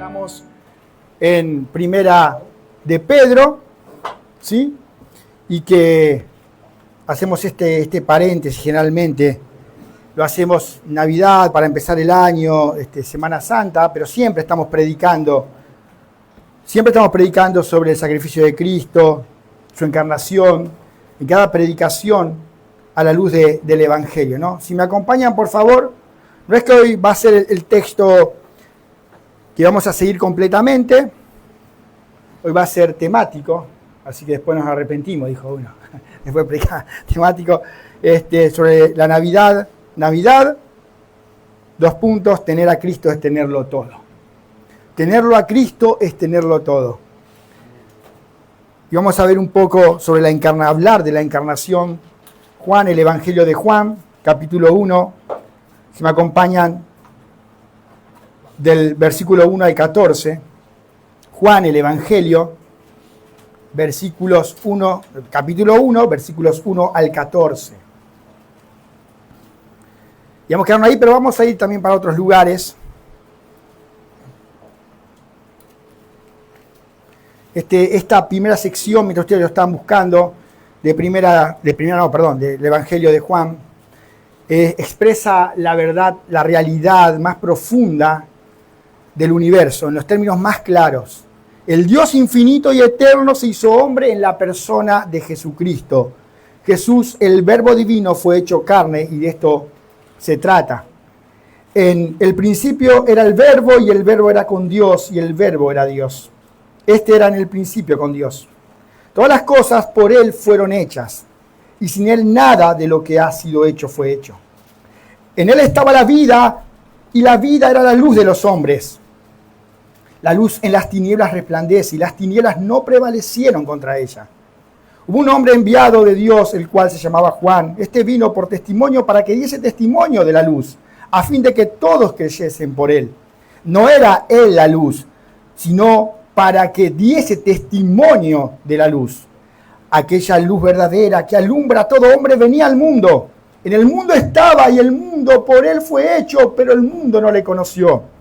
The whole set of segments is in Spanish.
Estamos en Primera de Pedro, ¿sí? Y que hacemos este paréntesis generalmente. Lo hacemos Navidad para empezar el año, Semana Santa, pero siempre estamos predicando sobre el sacrificio de Cristo, su encarnación, en cada predicación a la luz del Evangelio, ¿no? Si me acompañan, por favor, no es que hoy va a ser el texto que vamos a seguir completamente, hoy va a ser temático, así que después nos arrepentimos, dijo uno, después de predicar temático, sobre la Navidad, 2 puntos, tener a Cristo es tenerlo todo. Tenerlo a Cristo es tenerlo todo. Y vamos a ver un poco sobre hablar de la encarnación. Juan, el Evangelio de Juan, capítulo 1, si me acompañan, del versículo 1 al 14. Juan, el Evangelio, capítulo 1, versículos 1 al 14. Y vamos a quedarnos ahí, pero vamos a ir también para otros lugares. Esta primera sección, mientras ustedes lo están buscando, del Evangelio de Juan, expresa la verdad, la realidad más profunda del universo, en los términos más claros. El Dios infinito y eterno se hizo hombre en la persona de Jesucristo. Jesús, el Verbo divino, fue hecho carne, y de esto se trata. En el principio era el Verbo, y el Verbo era con Dios, y el Verbo era Dios. Era en el principio con Dios. Todas las cosas por Él fueron hechas, y sin Él nada de lo que ha sido hecho fue hecho. En Él estaba la vida, y la vida era la luz de los hombres. La luz en las tinieblas resplandece, y las tinieblas no prevalecieron contra ella. Hubo un hombre enviado de Dios, el cual se llamaba Juan. Vino por testimonio para que diese testimonio de la luz, a fin de que todos creyesen por él. No era él la luz, sino para que diese testimonio de la luz. Aquella luz verdadera que alumbra a todo hombre venía al mundo. En el mundo estaba, y el mundo por él fue hecho, pero el mundo no le conoció.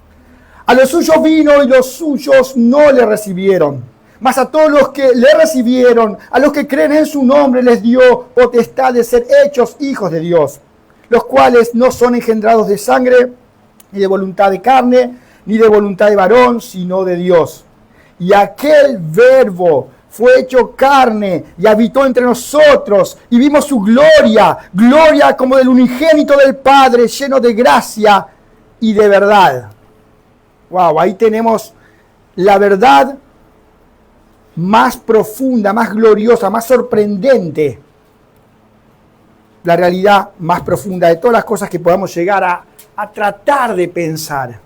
A los suyos vino, y los suyos no le recibieron. Mas a todos los que le recibieron, a los que creen en su nombre, les dio potestad de ser hechos hijos de Dios, los cuales no son engendrados de sangre, ni de voluntad de carne, ni de voluntad de varón, sino de Dios. Y aquel Verbo fue hecho carne y habitó entre nosotros, y vimos su gloria, gloria como del unigénito del Padre, lleno de gracia y de verdad. Wow, ahí tenemos la verdad más profunda, más gloriosa, más sorprendente. La realidad más profunda de todas las cosas que podamos llegar a tratar de pensar.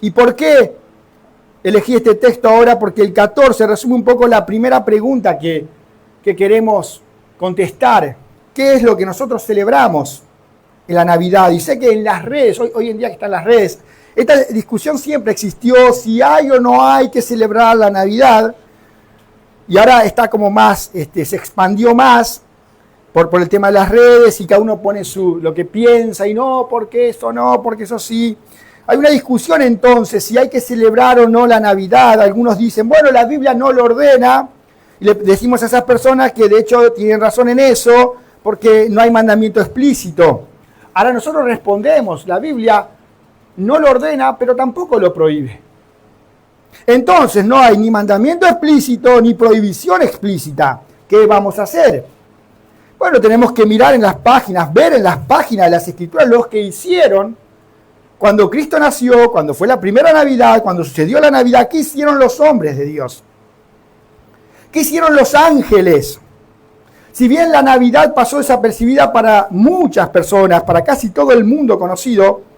¿Y por qué elegí este texto ahora? Porque el 14 resume un poco la primera pregunta que queremos contestar. ¿Qué es lo que nosotros celebramos en la Navidad? Y sé que en las redes, hoy en día que están las redes, esta discusión siempre existió, si hay o no hay que celebrar la Navidad, y ahora está como más, se expandió más por el tema de las redes, y cada uno pone lo que piensa, y no, porque eso no, porque eso sí. Hay una discusión entonces, si hay que celebrar o no la Navidad. Algunos dicen, bueno, la Biblia no lo ordena, y le decimos a esas personas que de hecho tienen razón en eso, porque no hay mandamiento explícito. Ahora nosotros respondemos, la Biblia no lo ordena, pero tampoco lo prohíbe. Entonces no hay ni mandamiento explícito ni prohibición explícita. ¿Qué vamos a hacer? Bueno, tenemos que mirar en las páginas, ver en las páginas de las Escrituras los que hicieron cuando Cristo nació, cuando fue la primera Navidad, cuando sucedió la Navidad. ¿Qué hicieron los hombres de Dios? ¿Qué hicieron los ángeles? Si bien la Navidad pasó desapercibida para muchas personas, para casi todo el mundo conocido,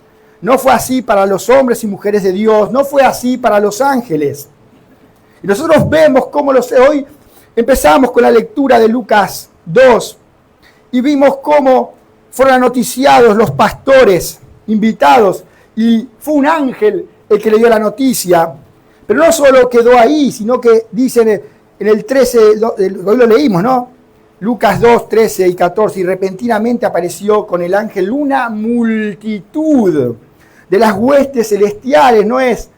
no fue así para los hombres y mujeres de Dios, no fue así para los ángeles. Y nosotros vemos cómo hoy empezamos con la lectura de Lucas 2 y vimos cómo fueron anoticiados los pastores invitados, y fue un ángel el que le dio la noticia. Pero no solo quedó ahí, sino que dicen en el 13, hoy lo leímos, ¿no? Lucas 2, 13 y 14, y repentinamente apareció con el ángel una multitud de las huestes celestiales, no es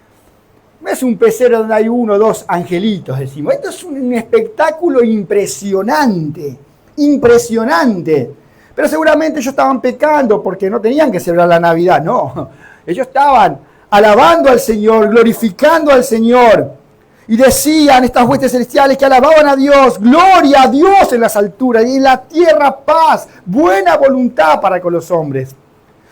No es un pecero donde hay uno o dos angelitos, decimos. Esto es un espectáculo impresionante, impresionante. Pero seguramente ellos estaban pecando porque no tenían que celebrar la Navidad, no. Ellos estaban alabando al Señor, glorificando al Señor. Y decían estas huestes celestiales que alababan a Dios, gloria a Dios en las alturas y en la tierra paz, buena voluntad para con los hombres.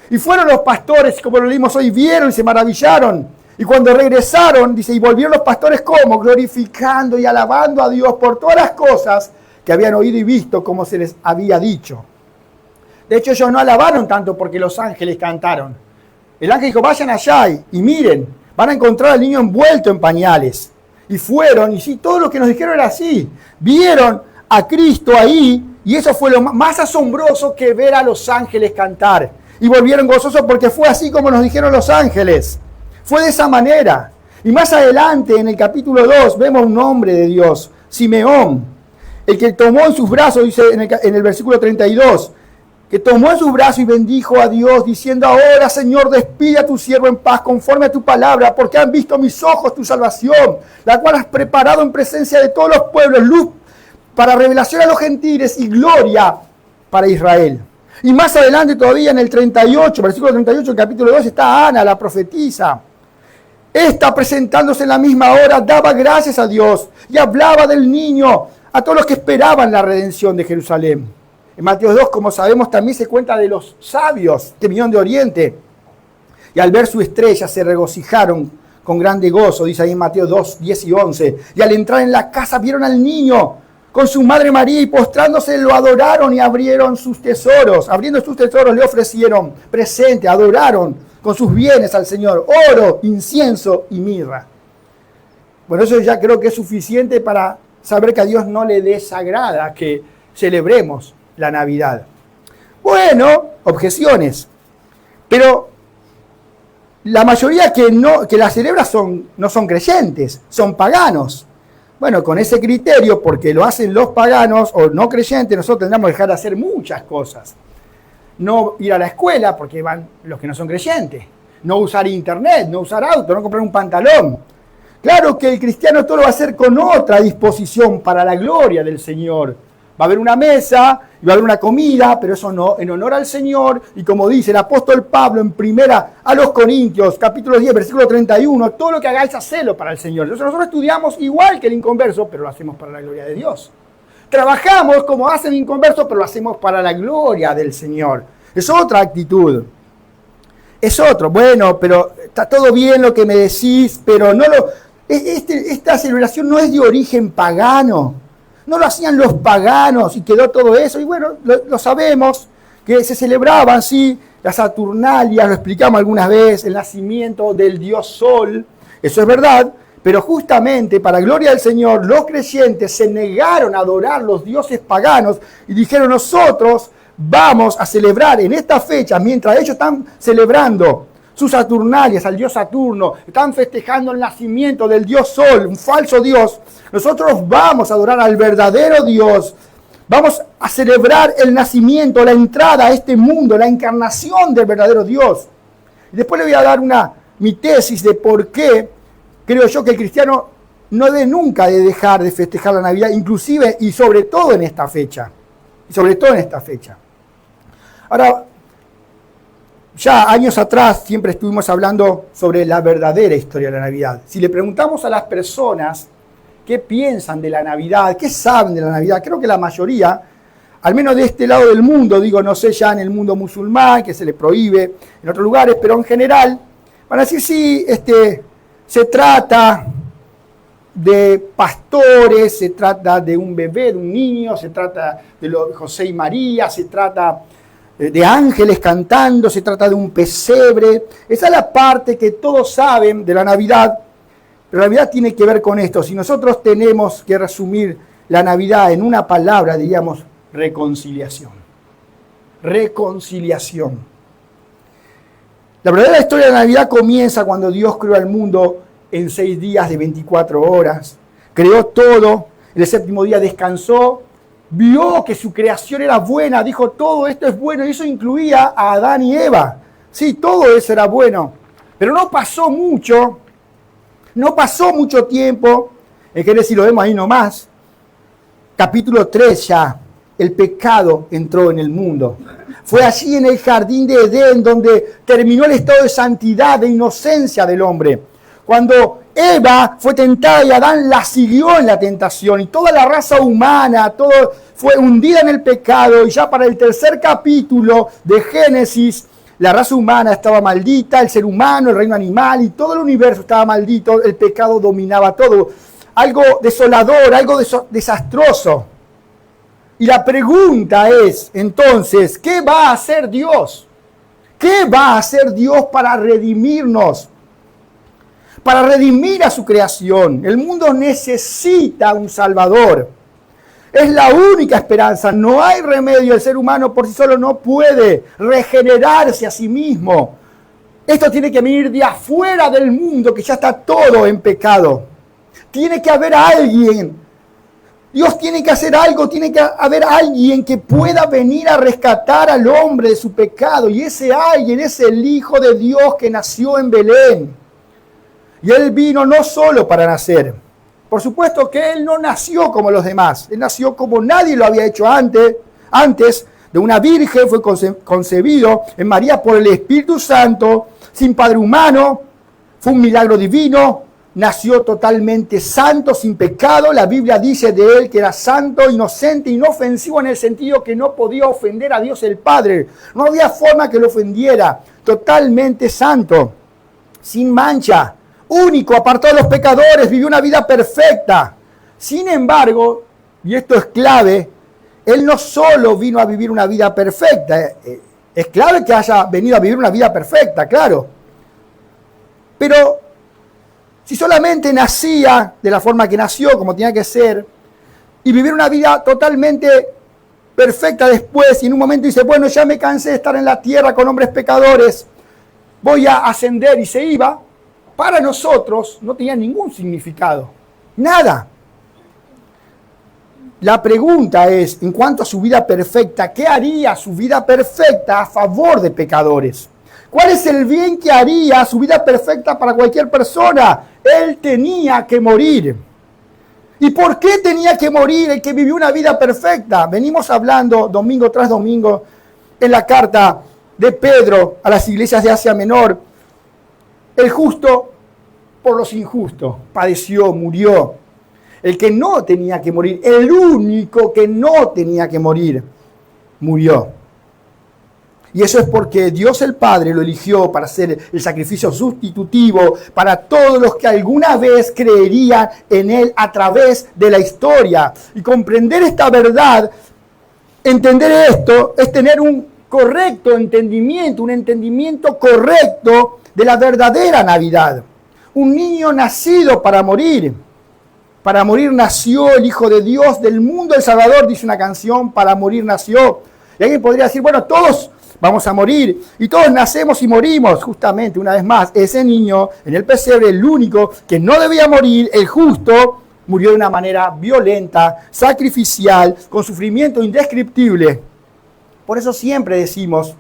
Y fueron los pastores, como lo leímos hoy, vieron y se maravillaron. Y cuando regresaron, dice, y volvieron los pastores como glorificando y alabando a Dios por todas las cosas que habían oído y visto como se les había dicho. De hecho, ellos no alabaron tanto porque los ángeles cantaron. El ángel dijo, vayan allá y miren, van a encontrar al niño envuelto en pañales. Y fueron, y sí, todo lo que nos dijeron era así. Vieron a Cristo ahí, y eso fue lo más asombroso que ver a los ángeles cantar. Y volvieron gozosos porque fue así como nos dijeron los ángeles. Fue de esa manera. Y más adelante, en el capítulo 2, vemos un hombre de Dios, Simeón, el que tomó en sus brazos, dice en el versículo 32, que tomó en sus brazos y bendijo a Dios, diciendo, ahora, Señor, despide a tu siervo en paz, conforme a tu palabra, porque han visto mis ojos tu salvación, la cual has preparado en presencia de todos los pueblos, luz para revelación a los gentiles y gloria para Israel. Y más adelante todavía en el 38, versículo 38, el capítulo 2, está Ana, la profetisa. Esta, presentándose en la misma hora, daba gracias a Dios y hablaba del niño a todos los que esperaban la redención de Jerusalén. En Mateo 2, como sabemos, también se cuenta de los sabios que vinieron de Oriente. Y al ver su estrella se regocijaron con grande gozo, dice ahí en Mateo 2, 10 y 11. Y al entrar en la casa vieron al niño con su madre María y postrándose lo adoraron y abrieron sus tesoros. Abriendo sus tesoros le ofrecieron presente, adoraron con sus bienes al Señor, oro, incienso y mirra. Bueno, eso ya creo que es suficiente para saber que a Dios no le desagrada que celebremos la Navidad. Bueno, objeciones. Pero la mayoría que la celebra no son creyentes, son paganos. Bueno, con ese criterio, porque lo hacen los paganos o no creyentes, nosotros tendremos que dejar de hacer muchas cosas. No ir a la escuela, porque van los que no son creyentes. No usar internet, no usar auto, no comprar un pantalón. Claro que el cristiano todo lo va a hacer con otra disposición para la gloria del Señor. Va a haber una mesa y va a haber una comida, pero eso no, en honor al Señor. Y como dice el apóstol Pablo en primera a los Corintios, capítulo 10, versículo 31, todo lo que hagáis, hacedlo para el Señor. Entonces nosotros estudiamos igual que el inconverso, pero lo hacemos para la gloria de Dios. Trabajamos como hace el inconverso, pero lo hacemos para la gloria del Señor. Es otra actitud. Es otro. Bueno, pero está todo bien lo que me decís, pero no esta celebración no es de origen pagano. No lo hacían los paganos y quedó todo eso. Y bueno, lo sabemos, que se celebraban, sí, las Saturnalias, lo explicamos algunas veces, el nacimiento del dios Sol. Eso es verdad, pero justamente para gloria del Señor, los creyentes se negaron a adorar los dioses paganos y dijeron, nosotros vamos a celebrar en esta fecha, mientras ellos están celebrando sus Saturnalias, al dios Saturno, están festejando el nacimiento del dios Sol, un falso dios. Nosotros vamos a adorar al verdadero Dios. Vamos a celebrar el nacimiento, la entrada a este mundo, la encarnación del verdadero Dios. Y después le voy a dar mi tesis de por qué creo yo que el cristiano no debe nunca de dejar de festejar la Navidad, inclusive y sobre todo en esta fecha. Ahora, ya años atrás siempre estuvimos hablando sobre la verdadera historia de la Navidad. Si le preguntamos a las personas qué piensan de la Navidad, qué saben de la Navidad, creo que la mayoría, al menos de este lado del mundo, digo, no sé ya en el mundo musulmán, que se le prohíbe en otros lugares, pero en general, van a decir, sí, se trata de pastores, se trata de un bebé, de un niño, se trata de José y María, se trata de ángeles cantando, se trata de un pesebre. Esa es la parte que todos saben de la Navidad. Pero la Navidad tiene que ver con esto. Si nosotros tenemos que resumir la Navidad en una palabra, diríamos reconciliación. Reconciliación. La verdadera historia de la Navidad comienza cuando Dios creó al mundo en 6 días de 24 horas. Creó todo. El 7º día descansó. Vio que su creación era buena. Dijo, todo esto es bueno. Y eso incluía a Adán y Eva. Sí, todo eso era bueno. Pero no pasó mucho No pasó mucho tiempo, en Génesis lo vemos ahí nomás, capítulo 3 ya, el pecado entró en el mundo. Fue allí en el jardín de Edén donde terminó el estado de santidad, de inocencia del hombre. Cuando Eva fue tentada y Adán la siguió en la tentación y toda la raza humana, todo fue hundida en el pecado, y ya para el tercer capítulo de Génesis, la raza humana estaba maldita, el ser humano, el reino animal y todo el universo estaba maldito, el pecado dominaba todo. Algo desolador, algo desastroso. Y la pregunta es, entonces, ¿qué va a hacer Dios? ¿Qué va a hacer Dios para redimirnos? Para redimir a su creación. El mundo necesita un Salvador. Es la única esperanza. No hay remedio. El ser humano por sí solo no puede regenerarse a sí mismo. Esto tiene que venir de afuera del mundo, que ya está todo en pecado. Tiene que haber alguien. Dios tiene que hacer algo. Tiene que haber alguien que pueda venir a rescatar al hombre de su pecado. Y ese alguien es el Hijo de Dios que nació en Belén. Y Él vino no solo para nacer. Por supuesto que Él no nació como los demás. Él nació como nadie lo había hecho antes. De una virgen fue concebido en María por el Espíritu Santo, sin padre humano. Fue un milagro divino. Nació totalmente santo, sin pecado. La Biblia dice de Él que era santo, inocente, inofensivo en el sentido que no podía ofender a Dios el Padre. No había forma que lo ofendiera. Totalmente santo, sin mancha. Único, apartado de los pecadores, vivió una vida perfecta. Sin embargo, y esto es clave, Él no solo vino a vivir una vida perfecta, es clave que haya venido a vivir una vida perfecta, claro. Pero si solamente nacía de la forma que nació, como tenía que ser, y vivir una vida totalmente perfecta después, y en un momento dice, bueno, ya me cansé de estar en la tierra con hombres pecadores, voy a ascender, y se iba, para nosotros no tenía ningún significado. Nada. La pregunta es, en cuanto a su vida perfecta, ¿qué haría su vida perfecta a favor de pecadores? ¿Cuál es el bien que haría su vida perfecta para cualquier persona? Él tenía que morir. ¿Y por qué tenía que morir el que vivió una vida perfecta? Venimos hablando domingo tras domingo en la carta de Pedro a las iglesias de Asia Menor. El justo por los injustos padeció, murió. El que no tenía que morir, el único que no tenía que morir, murió. Y eso es porque Dios el Padre lo eligió para ser el sacrificio sustitutivo para todos los que alguna vez creerían en Él a través de la historia. Y comprender esta verdad, entender esto, es tener un correcto entendimiento, un entendimiento correcto de la verdadera Navidad. Un niño nacido para morir. Para morir nació el Hijo de Dios del mundo, el Salvador, dice una canción, para morir nació. Y alguien podría decir, bueno, todos vamos a morir y todos nacemos y morimos. Justamente, una vez más, ese niño en el pesebre, el único que no debía morir, el justo, murió de una manera violenta, sacrificial, con sufrimiento indescriptible. Por eso siempre decimos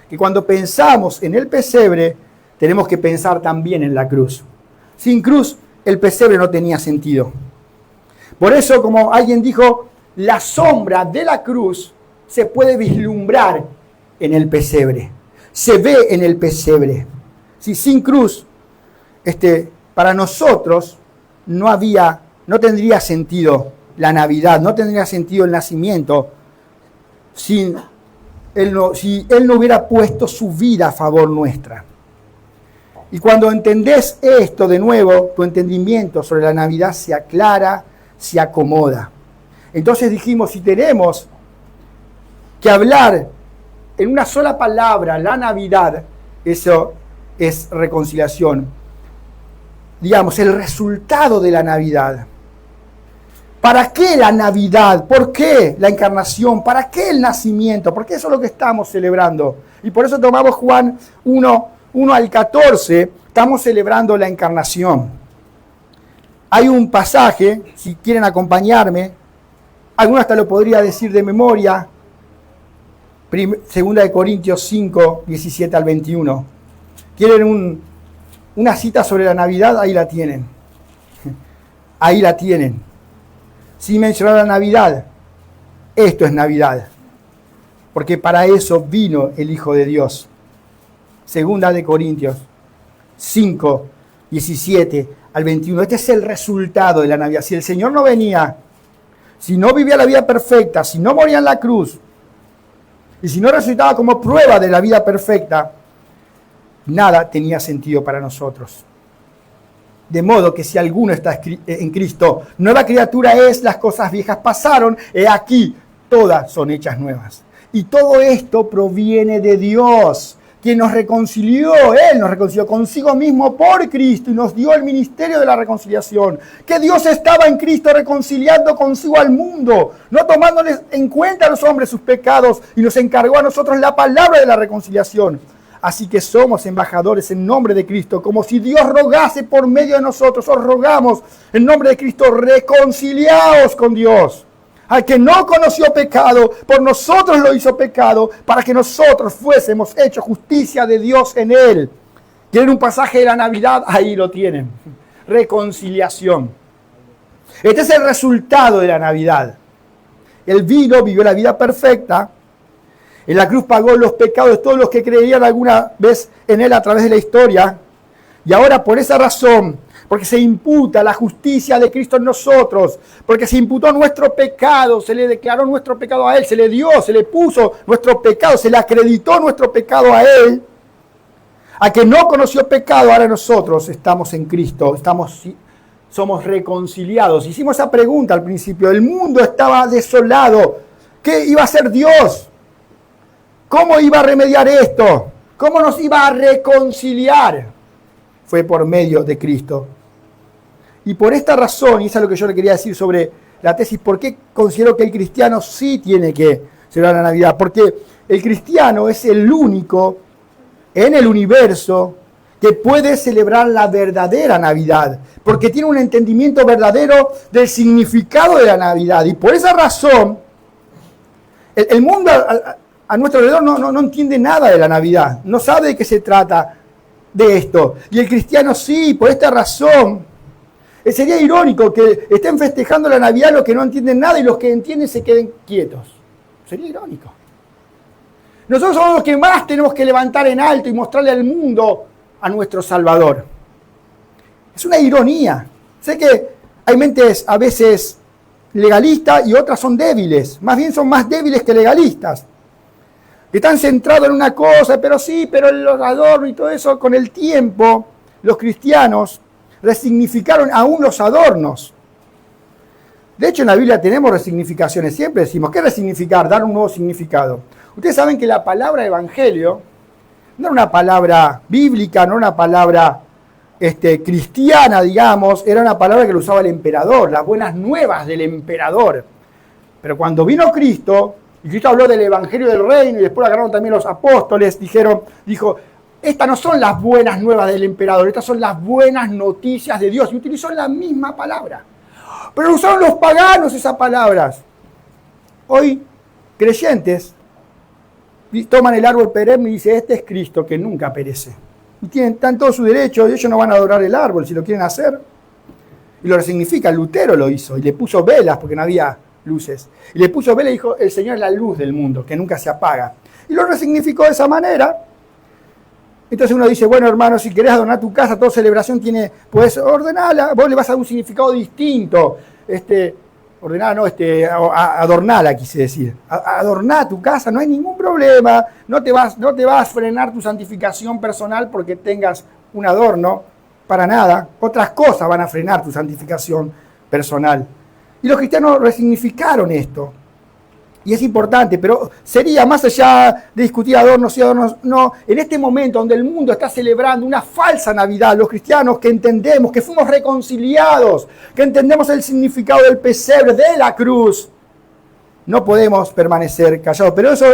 que cuando pensamos en el pesebre, tenemos que pensar también en la cruz. Sin cruz, el pesebre no tenía sentido. Por eso, como alguien dijo, la sombra de la cruz se puede vislumbrar en el pesebre. Se ve en el pesebre. Si sin cruz, para nosotros no tendría sentido la Navidad, no tendría sentido el nacimiento si Él no hubiera puesto su vida a favor nuestra. Y cuando entendés esto de nuevo, tu entendimiento sobre la Navidad se aclara, se acomoda. Entonces dijimos, si tenemos que hablar en una sola palabra, la Navidad, eso es reconciliación. Digamos, el resultado de la Navidad. ¿Para qué la Navidad? ¿Por qué la encarnación? ¿Para qué el nacimiento? Porque eso es lo que estamos celebrando. Y por eso tomamos Juan 1 al 14, estamos celebrando la encarnación. Hay un pasaje, si quieren acompañarme, alguno hasta lo podría decir de memoria, 2 Corintios 5, 17 al 21. ¿Quieren una cita sobre la Navidad? Ahí la tienen. Ahí la tienen. Sin mencionar la Navidad. Esto es Navidad. Porque para eso vino el Hijo de Dios. Segunda de Corintios 5, 17 al 21. Este es el resultado de la Navidad. Si el Señor no venía, si no vivía la vida perfecta, si no moría en la cruz, y si no resucitaba como prueba de la vida perfecta, nada tenía sentido para nosotros. De modo que si alguno está en Cristo, nueva criatura es, las cosas viejas pasaron, he aquí, todas son hechas nuevas. Y todo esto proviene de Dios, quien nos reconcilió, Él nos reconcilió consigo mismo por Cristo y nos dio el ministerio de la reconciliación. Que Dios estaba en Cristo reconciliando consigo al mundo, no tomándoles en cuenta a los hombres sus pecados, y nos encargó a nosotros la palabra de la reconciliación. Así que somos embajadores en nombre de Cristo, como si Dios rogase por medio de nosotros. Os rogamos en nombre de Cristo, reconciliaos con Dios. Al que no conoció pecado, por nosotros lo hizo pecado, para que nosotros fuésemos hechos justicia de Dios en él. ¿Quieren un pasaje de la Navidad? Ahí lo tienen. Reconciliación. Este es el resultado de la Navidad. Él vino, vivió la vida perfecta. En la cruz pagó los pecados de todos los que creían alguna vez en él a través de la historia. Y ahora por esa razón, porque se imputa la justicia de Cristo en nosotros, porque se imputó nuestro pecado, se le declaró nuestro pecado a Él, se le dio, se le puso nuestro pecado, se le acreditó nuestro pecado a Él. A que no conoció pecado, ahora nosotros estamos en Cristo, somos reconciliados. Hicimos esa pregunta al principio, el mundo estaba desolado. ¿Qué iba a hacer Dios? ¿Cómo iba a remediar esto? ¿Cómo nos iba a reconciliar? Fue por medio de Cristo. Y por esta razón, y eso es lo que yo le quería decir sobre la tesis, ¿por qué considero que el cristiano sí tiene que celebrar la Navidad? Porque el cristiano es el único en el universo que puede celebrar la verdadera Navidad, porque tiene un entendimiento verdadero del significado de la Navidad. Y por esa razón, el mundo a nuestro alrededor no entiende nada de la Navidad, no sabe de qué se trata de esto. Y el cristiano sí, por esta razón. Sería irónico que estén festejando la Navidad los que no entienden nada y los que entienden se queden quietos. Sería irónico. Nosotros somos los que más tenemos que levantar en alto y mostrarle al mundo a nuestro Salvador. Es una ironía. Sé que hay mentes a veces legalistas y otras son débiles. Más bien son más débiles que legalistas. Están centrados en una cosa, pero los adornos y todo eso, con el tiempo, los cristianos resignificaron aún los adornos. De hecho, en la Biblia tenemos resignificaciones. Siempre decimos, ¿qué es resignificar? Dar un nuevo significado. Ustedes saben que la palabra evangelio no era una palabra bíblica, no era una palabra cristiana, digamos, era una palabra que lo usaba el emperador, las buenas nuevas del emperador. Pero cuando vino Cristo, y Cristo habló del evangelio del reino, y después agarraron también los apóstoles, dijo, estas no son las buenas nuevas del emperador, estas son las buenas noticias de Dios. Y utilizó la misma palabra. Pero usaron los paganos esas palabras. Hoy, creyentes toman el árbol perenne y dicen, este es Cristo que nunca perece. Y están todo su derecho, y ellos no van a adorar el árbol si lo quieren hacer. Y lo resignifica, Lutero lo hizo, y le puso velas porque no había luces. Y le puso velas y dijo, el Señor es la luz del mundo, que nunca se apaga. Y lo resignificó de esa manera. Entonces uno dice, bueno, hermano, si querés adornar tu casa, toda celebración puedes ordenarla, vos le vas a dar un significado distinto. Adornala, quise decir. Adorná tu casa, no hay ningún problema, no te vas a frenar tu santificación personal porque tengas un adorno, para nada. Otras cosas van a frenar tu santificación personal. Y los cristianos resignificaron esto. Y es importante, pero sería más allá de discutir adornos y adornos, no, en este momento donde el mundo está celebrando una falsa Navidad, los cristianos que entendemos, que fuimos reconciliados, que entendemos el significado del pesebre, de la cruz, no podemos permanecer callados. Pero eso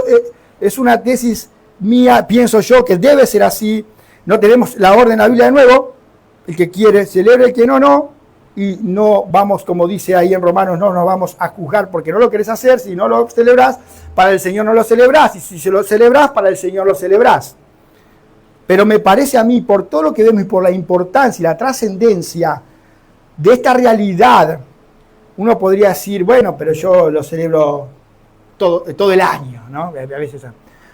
es una tesis mía, pienso yo, que debe ser así. No tenemos la orden de la Biblia de nuevo, el que quiere celebra, el que no. Y no vamos, como dice ahí en Romanos, no nos vamos a juzgar porque no lo querés hacer. Si no lo celebrás, para el Señor no lo celebrás. Y si se lo celebrás, para el Señor lo celebrás. Pero me parece a mí, por todo lo que vemos y por la importancia y la trascendencia de esta realidad, uno podría decir, bueno, pero yo lo celebro todo el año, ¿no? A veces,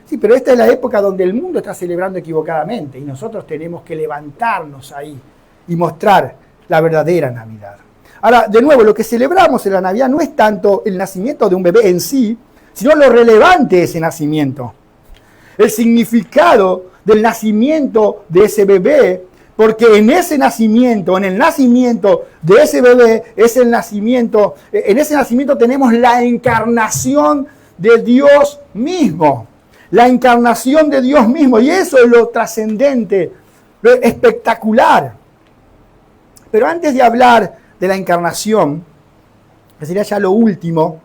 sí, pero esta es la época donde el mundo está celebrando equivocadamente y nosotros tenemos que levantarnos ahí y mostrar la verdadera Navidad. Ahora, de nuevo, lo que celebramos en la Navidad no es tanto el nacimiento de un bebé en sí, sino lo relevante de ese nacimiento. El significado del nacimiento de ese bebé, porque en ese nacimiento, en el nacimiento de ese bebé, en ese nacimiento tenemos la encarnación de Dios mismo. La encarnación de Dios mismo. Y eso es lo trascendente, lo espectacular. Pero antes de hablar de la encarnación, que sería ya lo último,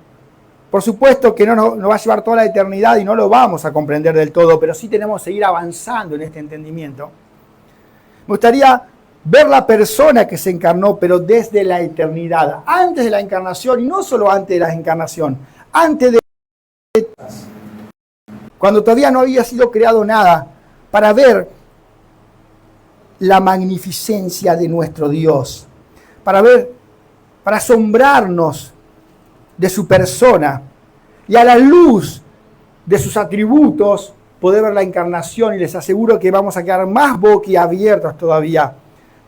por supuesto que no va a llevar toda la eternidad y no lo vamos a comprender del todo, pero sí tenemos que seguir avanzando en este entendimiento. Me gustaría ver la persona que se encarnó, pero desde la eternidad, antes de la encarnación, y no solo antes de la encarnación, antes de cuando todavía no había sido creado nada, para ver la magnificencia de nuestro Dios, para asombrarnos de su persona y a la luz de sus atributos poder ver la encarnación, y les aseguro que vamos a quedar más boquiabiertos todavía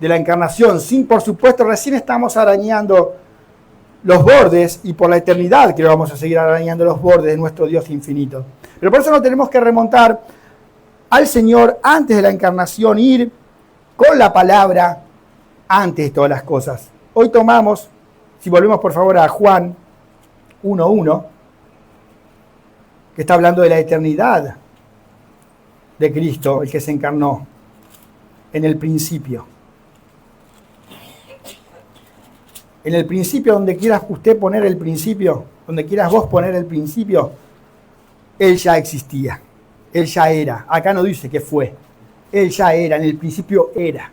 de la encarnación, sin, por supuesto, recién estamos arañando los bordes, y por la eternidad que vamos a seguir arañando los bordes de nuestro Dios infinito. Pero por eso nos tenemos que remontar al Señor antes de la encarnación, ir con la palabra antes de todas las cosas. Hoy tomamos, si volvemos por favor a Juan 1:1, que está hablando de la eternidad de Cristo, el que se encarnó en el principio. En el principio, donde quieras usted poner el principio, donde quieras vos poner el principio, Él ya existía, Él ya era. Acá no dice que fue, Él ya era, en el principio era.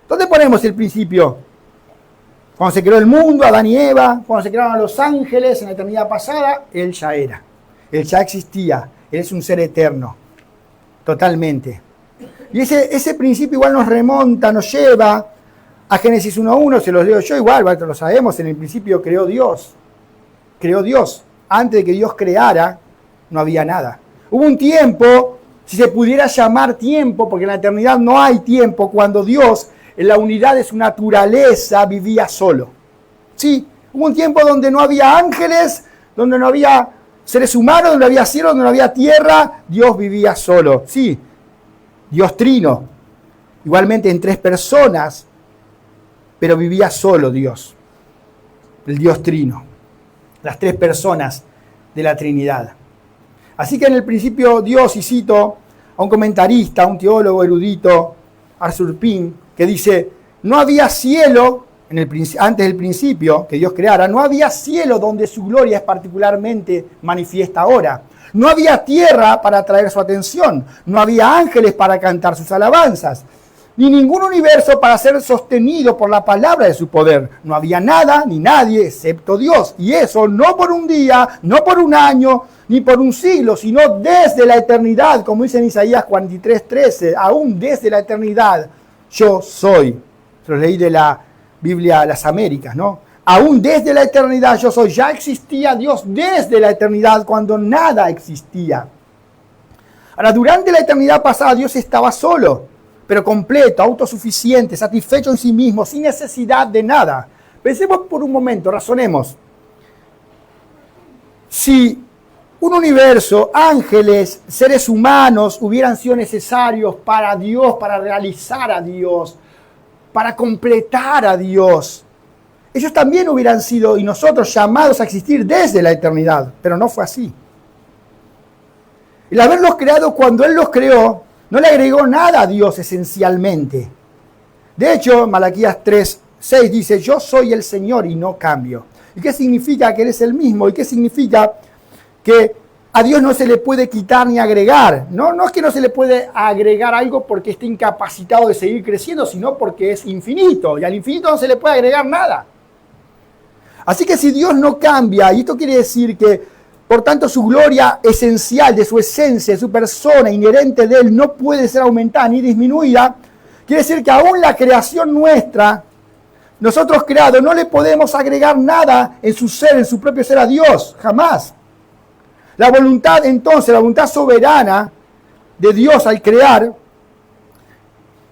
¿Dónde ponemos el principio? Cuando se creó el mundo, Adán y Eva, cuando se crearon a los ángeles en la eternidad pasada, Él ya era, Él ya existía, Él es un ser eterno, totalmente. Y ese principio igual nos remonta, nos lleva a Génesis 1:1, se los leo yo igual, lo sabemos, en el principio creó Dios. Creó Dios. Antes de que Dios creara, no había nada. Hubo un tiempo, si se pudiera llamar tiempo, porque en la eternidad no hay tiempo, cuando Dios, en la unidad de su naturaleza, vivía solo. Sí, hubo un tiempo donde no había ángeles, donde no había seres humanos, donde no había cielo, donde no había tierra, Dios vivía solo. Sí, Dios trino, igualmente en 3 personas, pero vivía solo Dios, el Dios trino, las 3 personas de la Trinidad. Así que en el principio Dios, y cito a un comentarista, a un teólogo erudito, Arthur Pym, que dice, no había cielo, antes del principio que Dios creara, no había cielo donde su gloria es particularmente manifiesta ahora. No había tierra para atraer su atención, no había ángeles para cantar sus alabanzas, ni ningún universo para ser sostenido por la palabra de su poder. No había nada ni nadie excepto Dios. Y eso no por un día, no por un año, ni por un siglo, sino desde la eternidad, como dice en Isaías 43:13, aún desde la eternidad yo soy. Se los leí de la Biblia Las Américas, ¿no? Aún desde la eternidad yo soy. Ya existía Dios desde la eternidad, cuando nada existía. Ahora, durante la eternidad pasada Dios estaba solo, pero completo, autosuficiente, satisfecho en sí mismo, sin necesidad de nada. Pensemos por un momento, razonemos. Si un universo, ángeles, seres humanos hubieran sido necesarios para Dios, para realizar a Dios, para completar a Dios, ellos también hubieran sido, y nosotros, llamados a existir desde la eternidad, pero no fue así. El haberlos creado cuando Él los creó, no le agregó nada a Dios esencialmente. De hecho, Malaquías 3:6 dice, yo soy el Señor y no cambio. ¿Y qué significa que Él es el mismo? ¿Y qué significa que a Dios no se le puede quitar ni agregar? No es que no se le puede agregar algo porque esté incapacitado de seguir creciendo, sino porque es infinito. Y al infinito no se le puede agregar nada. Así que si Dios no cambia, y esto quiere decir que por tanto, su gloria esencial de su esencia, de su persona, inherente de Él, no puede ser aumentada ni disminuida. Quiere decir que aún la creación nuestra nosotros creados, no le podemos agregar nada en su ser, en su propio ser a Dios, jamás. La voluntad entonces, la voluntad soberana de Dios al crear,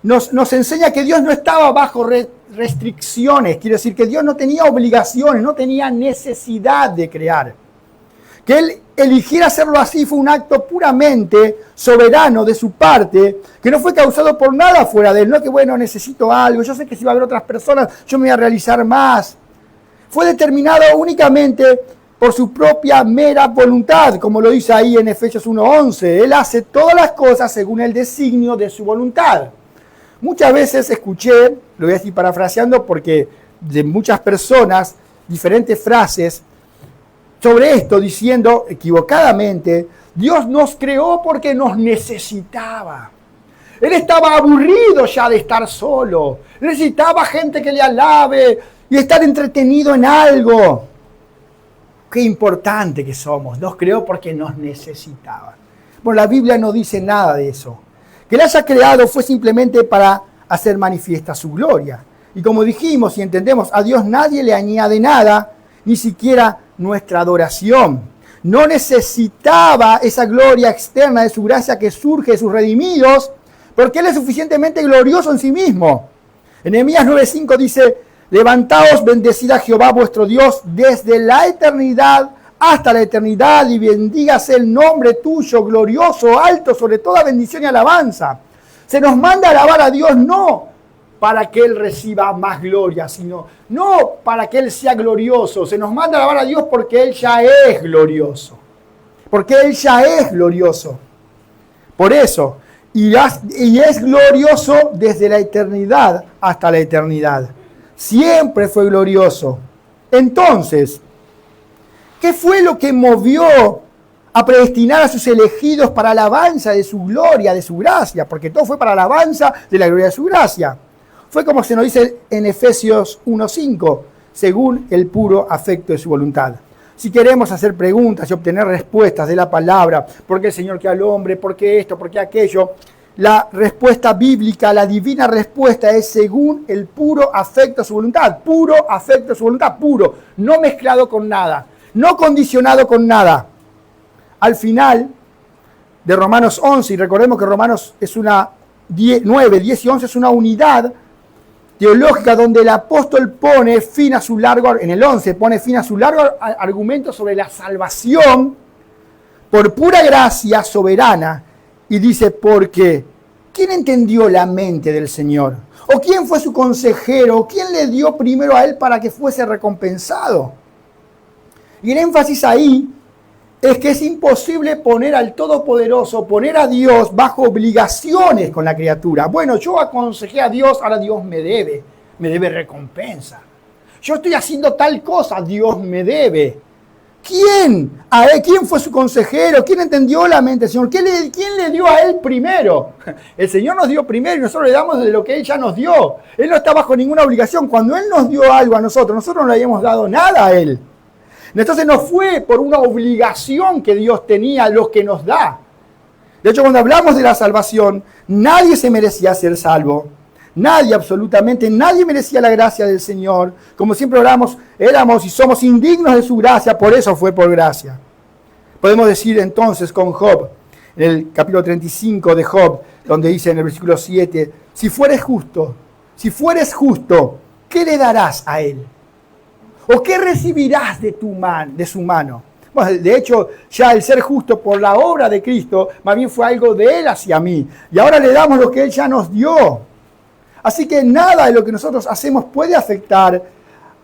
nos enseña que Dios no estaba bajo restricciones, quiere decir que Dios no tenía obligaciones, no tenía necesidad de crear. Que Él eligiera hacerlo así fue un acto puramente soberano de su parte, que no fue causado por nada fuera de Él, no que bueno, necesito algo, yo sé que si va a haber otras personas, yo me voy a realizar más. Fue determinado únicamente por su propia mera voluntad, como lo dice ahí en Efesios 1:11. Él hace todas las cosas según el designio de su voluntad. Muchas veces escuché, lo voy a decir parafraseando porque de muchas personas, diferentes frases sobre esto diciendo equivocadamente, Dios nos creó porque nos necesitaba. Él estaba aburrido ya de estar solo. Necesitaba gente que le alabe y estar entretenido en algo. Qué importante que somos. Nos creó porque nos necesitaba. Bueno, la Biblia no dice nada de eso. Que Él haya creado fue simplemente para hacer manifiesta su gloria. Y como dijimos y entendemos, a Dios nadie le añade nada, ni siquiera nuestra adoración. No necesitaba esa gloria externa de su gracia que surge de sus redimidos, porque Él es suficientemente glorioso en sí mismo. En Nehemías 9:5 dice, levantaos, bendecid a Jehová vuestro Dios desde la eternidad hasta la eternidad y bendígase el nombre tuyo, glorioso, alto, sobre toda bendición y alabanza. Se nos manda a alabar a Dios no para que Él reciba más gloria, sino no para que Él sea glorioso. Se nos manda a alabar a Dios porque Él ya es glorioso. Porque Él ya es glorioso. Por eso, y es glorioso desde la eternidad hasta la eternidad. Siempre fue glorioso. Entonces, ¿qué fue lo que movió a predestinar a sus elegidos para alabanza de su gloria, de su gracia? Porque todo fue para alabanza de la gloria de su gracia. Fue como se nos dice en Efesios 1:5, según el puro afecto de su voluntad. Si queremos hacer preguntas y obtener respuestas de la palabra, ¿por qué el Señor creó al hombre? ¿Por qué esto? ¿Por qué aquello? La respuesta bíblica, la divina respuesta es según el puro afecto de su voluntad. Puro afecto de su voluntad, puro, no mezclado con nada, no condicionado con nada. Al final de Romanos 11, y recordemos que Romanos es 9, 10 y 11 es una unidad teológica donde el apóstol pone fin a su largo, en el 11 pone fin a su largo argumento sobre la salvación por pura gracia soberana y dice, porque ¿quién entendió la mente del Señor? ¿O quién fue su consejero? ¿O quién le dio primero a Él para que fuese recompensado? Y el énfasis ahí es que es imposible poner al Todopoderoso, poner a Dios bajo obligaciones con la criatura. Bueno, yo aconsejé a Dios, ahora Dios me debe recompensa. Yo estoy haciendo tal cosa, Dios me debe. ¿Quién? ¿Quién fue su consejero? ¿Quién entendió la mente del Señor? ¿Quién le dio a Él primero? El Señor nos dio primero y nosotros le damos de lo que Él ya nos dio. Él no está bajo ninguna obligación. Cuando Él nos dio algo a nosotros no le habíamos dado nada a Él. Entonces no fue por una obligación que Dios tenía lo que nos da. De hecho, cuando hablamos de la salvación, nadie se merecía ser salvo. Nadie, absolutamente, nadie merecía la gracia del Señor. Como siempre éramos y somos indignos de su gracia, por eso fue por gracia. Podemos decir entonces con Job, en el capítulo 35 de Job, donde dice en el versículo 7, si fueres justo, ¿qué le darás a él? ¿O qué recibirás de su mano? Bueno, de hecho, ya el ser justo por la obra de Cristo, más bien fue algo de Él hacia mí. Y ahora le damos lo que Él ya nos dio. Así que nada de lo que nosotros hacemos puede afectar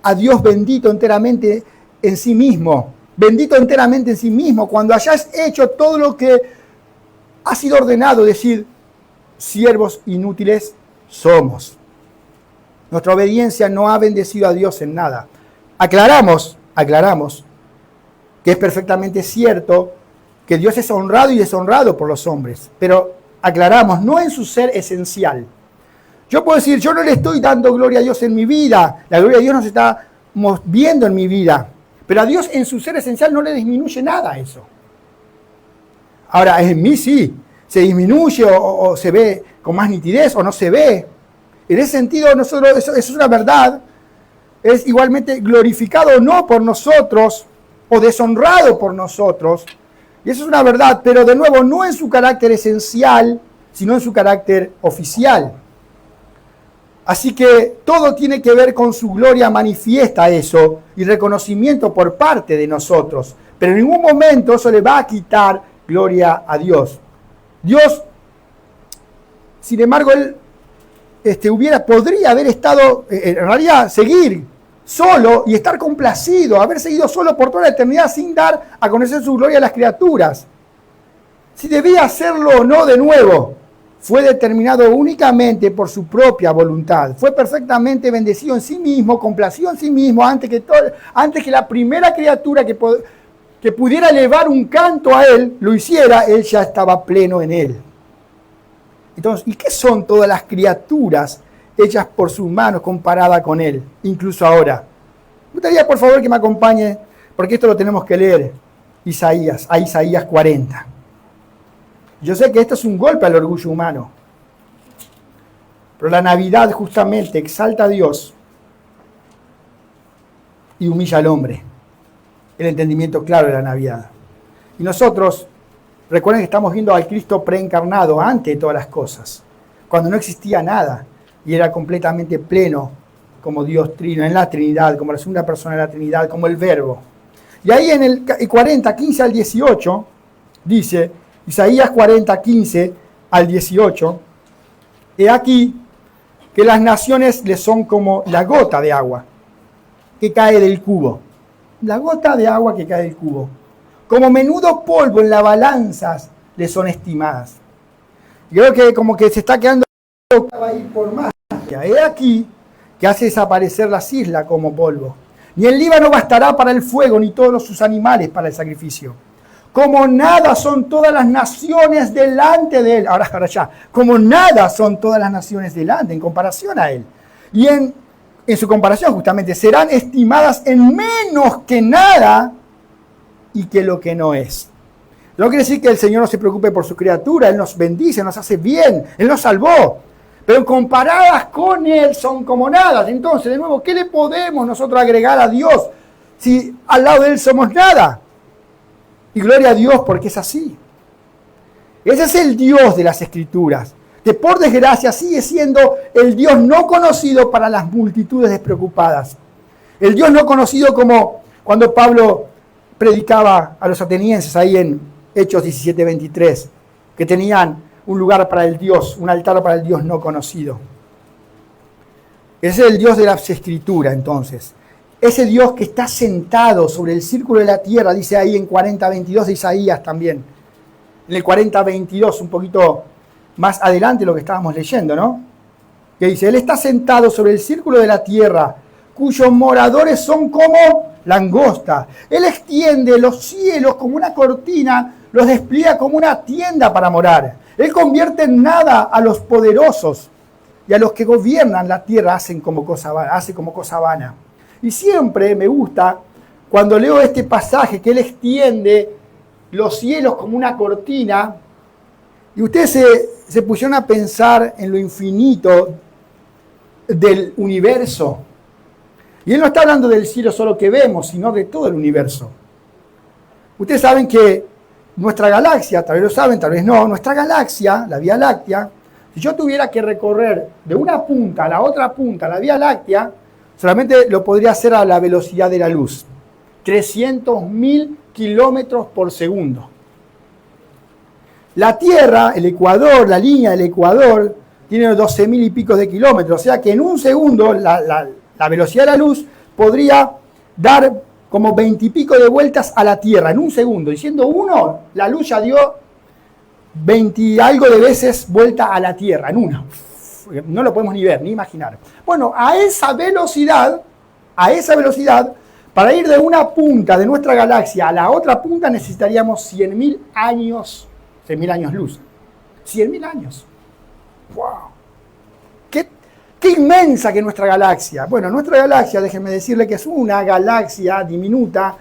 a Dios bendito enteramente en sí mismo. Bendito enteramente en sí mismo. Cuando hayas hecho todo lo que ha sido ordenado, decir, siervos inútiles somos. Nuestra obediencia no ha bendecido a Dios en nada. Aclaramos que es perfectamente cierto que Dios es honrado y deshonrado por los hombres, pero aclaramos, no en su ser esencial. Yo puedo decir, yo no le estoy dando gloria a Dios en mi vida, la gloria de Dios no se está viendo en mi vida, pero a Dios en su ser esencial no le disminuye nada eso. Ahora, en mí sí, se disminuye o se ve con más nitidez o no se ve. En ese sentido, eso es una verdad es igualmente glorificado no por nosotros o deshonrado por nosotros. Y eso es una verdad, pero de nuevo no en su carácter esencial, sino en su carácter oficial. Así que todo tiene que ver con su gloria manifiesta eso y reconocimiento por parte de nosotros. Pero en ningún momento eso le va a quitar gloria a Dios. Dios, sin embargo, Él podría haber estado, en realidad, seguir solo y estar complacido, haber seguido solo por toda la eternidad sin dar a conocer su gloria a las criaturas. Si debía hacerlo o no de nuevo, fue determinado únicamente por su propia voluntad. Fue perfectamente bendecido en sí mismo, complacido en sí mismo, antes que la primera criatura que pudiera elevar un canto a Él lo hiciera, Él ya estaba pleno en Él. Entonces, ¿y qué son todas las criaturas hechas por sus manos comparada con Él, incluso ahora? Me gustaría, por favor, que me acompañe, porque esto lo tenemos que leer, Isaías 40. Yo sé que esto es un golpe al orgullo humano, pero la Navidad justamente exalta a Dios y humilla al hombre. El entendimiento claro de la Navidad. Y nosotros, recuerden que estamos viendo al Cristo preencarnado antes de todas las cosas, cuando no existía nada y era completamente pleno como Dios trino, en la Trinidad, como la segunda persona de la Trinidad, como el Verbo. Y ahí en el 40, 15 al 18, dice, Isaías 40, 15 al 18, he aquí que las naciones le son como la gota de agua que cae del cubo. La gota de agua que cae del cubo. Como menudo polvo en las balanzas le son estimadas. Y creo que como que se está quedando ahí por más. He aquí que hace desaparecer las islas como polvo. Ni el Líbano bastará para el fuego, ni todos sus animales para el sacrificio. Como nada son todas las naciones delante de Él. Ahora ya. Como nada son todas las naciones delante, en comparación a Él. Y en su comparación justamente, serán estimadas en menos que nada y que lo que no es. No quiere decir que el Señor no se preocupe por su criatura, Él nos bendice, nos hace bien, Él nos salvó. Pero comparadas con Él son como nada. Entonces, de nuevo, ¿qué le podemos nosotros agregar a Dios si al lado de Él somos nada? Y gloria a Dios porque es así. Ese es el Dios de las Escrituras, que por desgracia sigue siendo el Dios no conocido para las multitudes despreocupadas. El Dios no conocido como cuando Pablo predicaba a los atenienses ahí en Hechos 17:23, que tenían un lugar para el Dios, un altar para el Dios no conocido. Ese es el Dios de las Escrituras, entonces. Ese Dios que está sentado sobre el círculo de la tierra, dice ahí en 40:22 de Isaías también. En el 40:22, un poquito más adelante lo que estábamos leyendo, ¿no? Que dice, Él está sentado sobre el círculo de la tierra, cuyos moradores son como langosta. Él extiende los cielos como una cortina, los despliega como una tienda para morar. Él convierte en nada a los poderosos y a los que gobiernan la tierra hace como cosa vana. Y siempre me gusta cuando leo este pasaje que Él extiende los cielos como una cortina y ustedes se pusieron a pensar en lo infinito del universo. Y Él no está hablando del cielo solo que vemos, sino de todo el universo. Ustedes saben que nuestra galaxia, tal vez lo saben, tal vez no, nuestra galaxia, la Vía Láctea, si yo tuviera que recorrer de una punta a la otra punta, la Vía Láctea, solamente lo podría hacer a la velocidad de la luz. 300.000 kilómetros por segundo. La Tierra, el Ecuador, la línea del Ecuador, tiene 12.000 y pico de kilómetros. O sea que en un segundo la velocidad de la luz podría dar como 20 y pico de vueltas a la Tierra en un segundo. Y siendo uno, la luz ya dio 20 y algo de veces vuelta a la Tierra, en una. No lo podemos ni ver, ni imaginar. Bueno, a esa velocidad, para ir de una punta de nuestra galaxia a la otra punta necesitaríamos 100.000 años, 100.000 años luz. 100.000 años. ¡Wow! ¡Qué inmensa que es nuestra galaxia! Bueno, nuestra galaxia, déjenme decirle que es una galaxia diminuta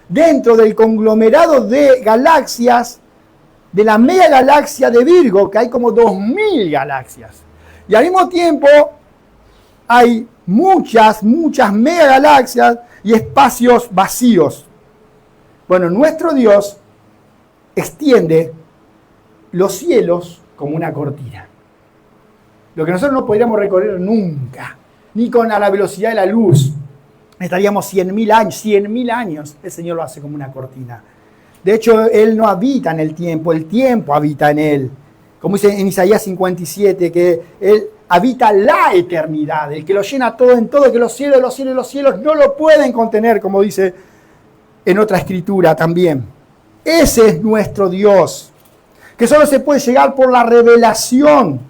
dentro del conglomerado de galaxias de la mega galaxia de Virgo, que hay como 2.000 galaxias. Y al mismo tiempo hay muchas megagalaxias y espacios vacíos. Bueno, nuestro Dios extiende los cielos como una cortina. Lo que nosotros no podríamos recorrer nunca, ni con la velocidad de la luz. Estaríamos 100.000 años. El Señor lo hace como una cortina. De hecho, Él no habita en el tiempo habita en Él. Como dice en Isaías 57, que Él habita la eternidad, el que lo llena todo en todo, que los cielos no lo pueden contener, como dice en otra escritura también. Ese es nuestro Dios, que solo se puede llegar por la revelación.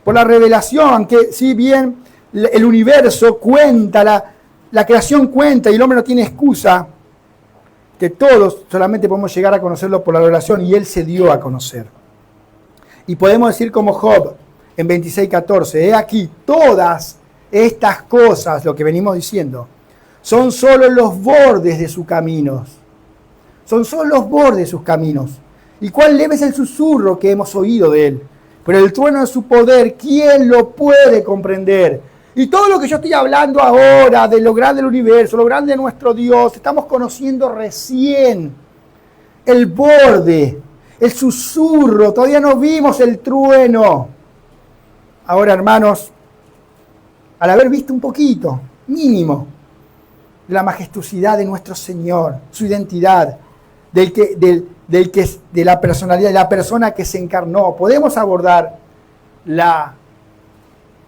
Por la revelación, aunque si bien el universo cuenta, la creación cuenta y el hombre no tiene excusa, que todos solamente podemos llegar a conocerlo por la revelación, y Él se dio a conocer. Y podemos decir como Job en 26:14, he aquí todas estas cosas, lo que venimos diciendo, son solo los bordes de sus caminos. Son solo los bordes de sus caminos. Y cuán leve es el susurro que hemos oído de Él. Pero el trueno de su poder, ¿quién lo puede comprender? Y todo lo que yo estoy hablando ahora, de lo grande del universo, lo grande de nuestro Dios, estamos conociendo recién el borde, el susurro, todavía no vimos el trueno. Ahora, hermanos, al haber visto un poquito, mínimo, de la majestuosidad de nuestro Señor, su identidad, de la personalidad, de la persona que se encarnó, podemos abordar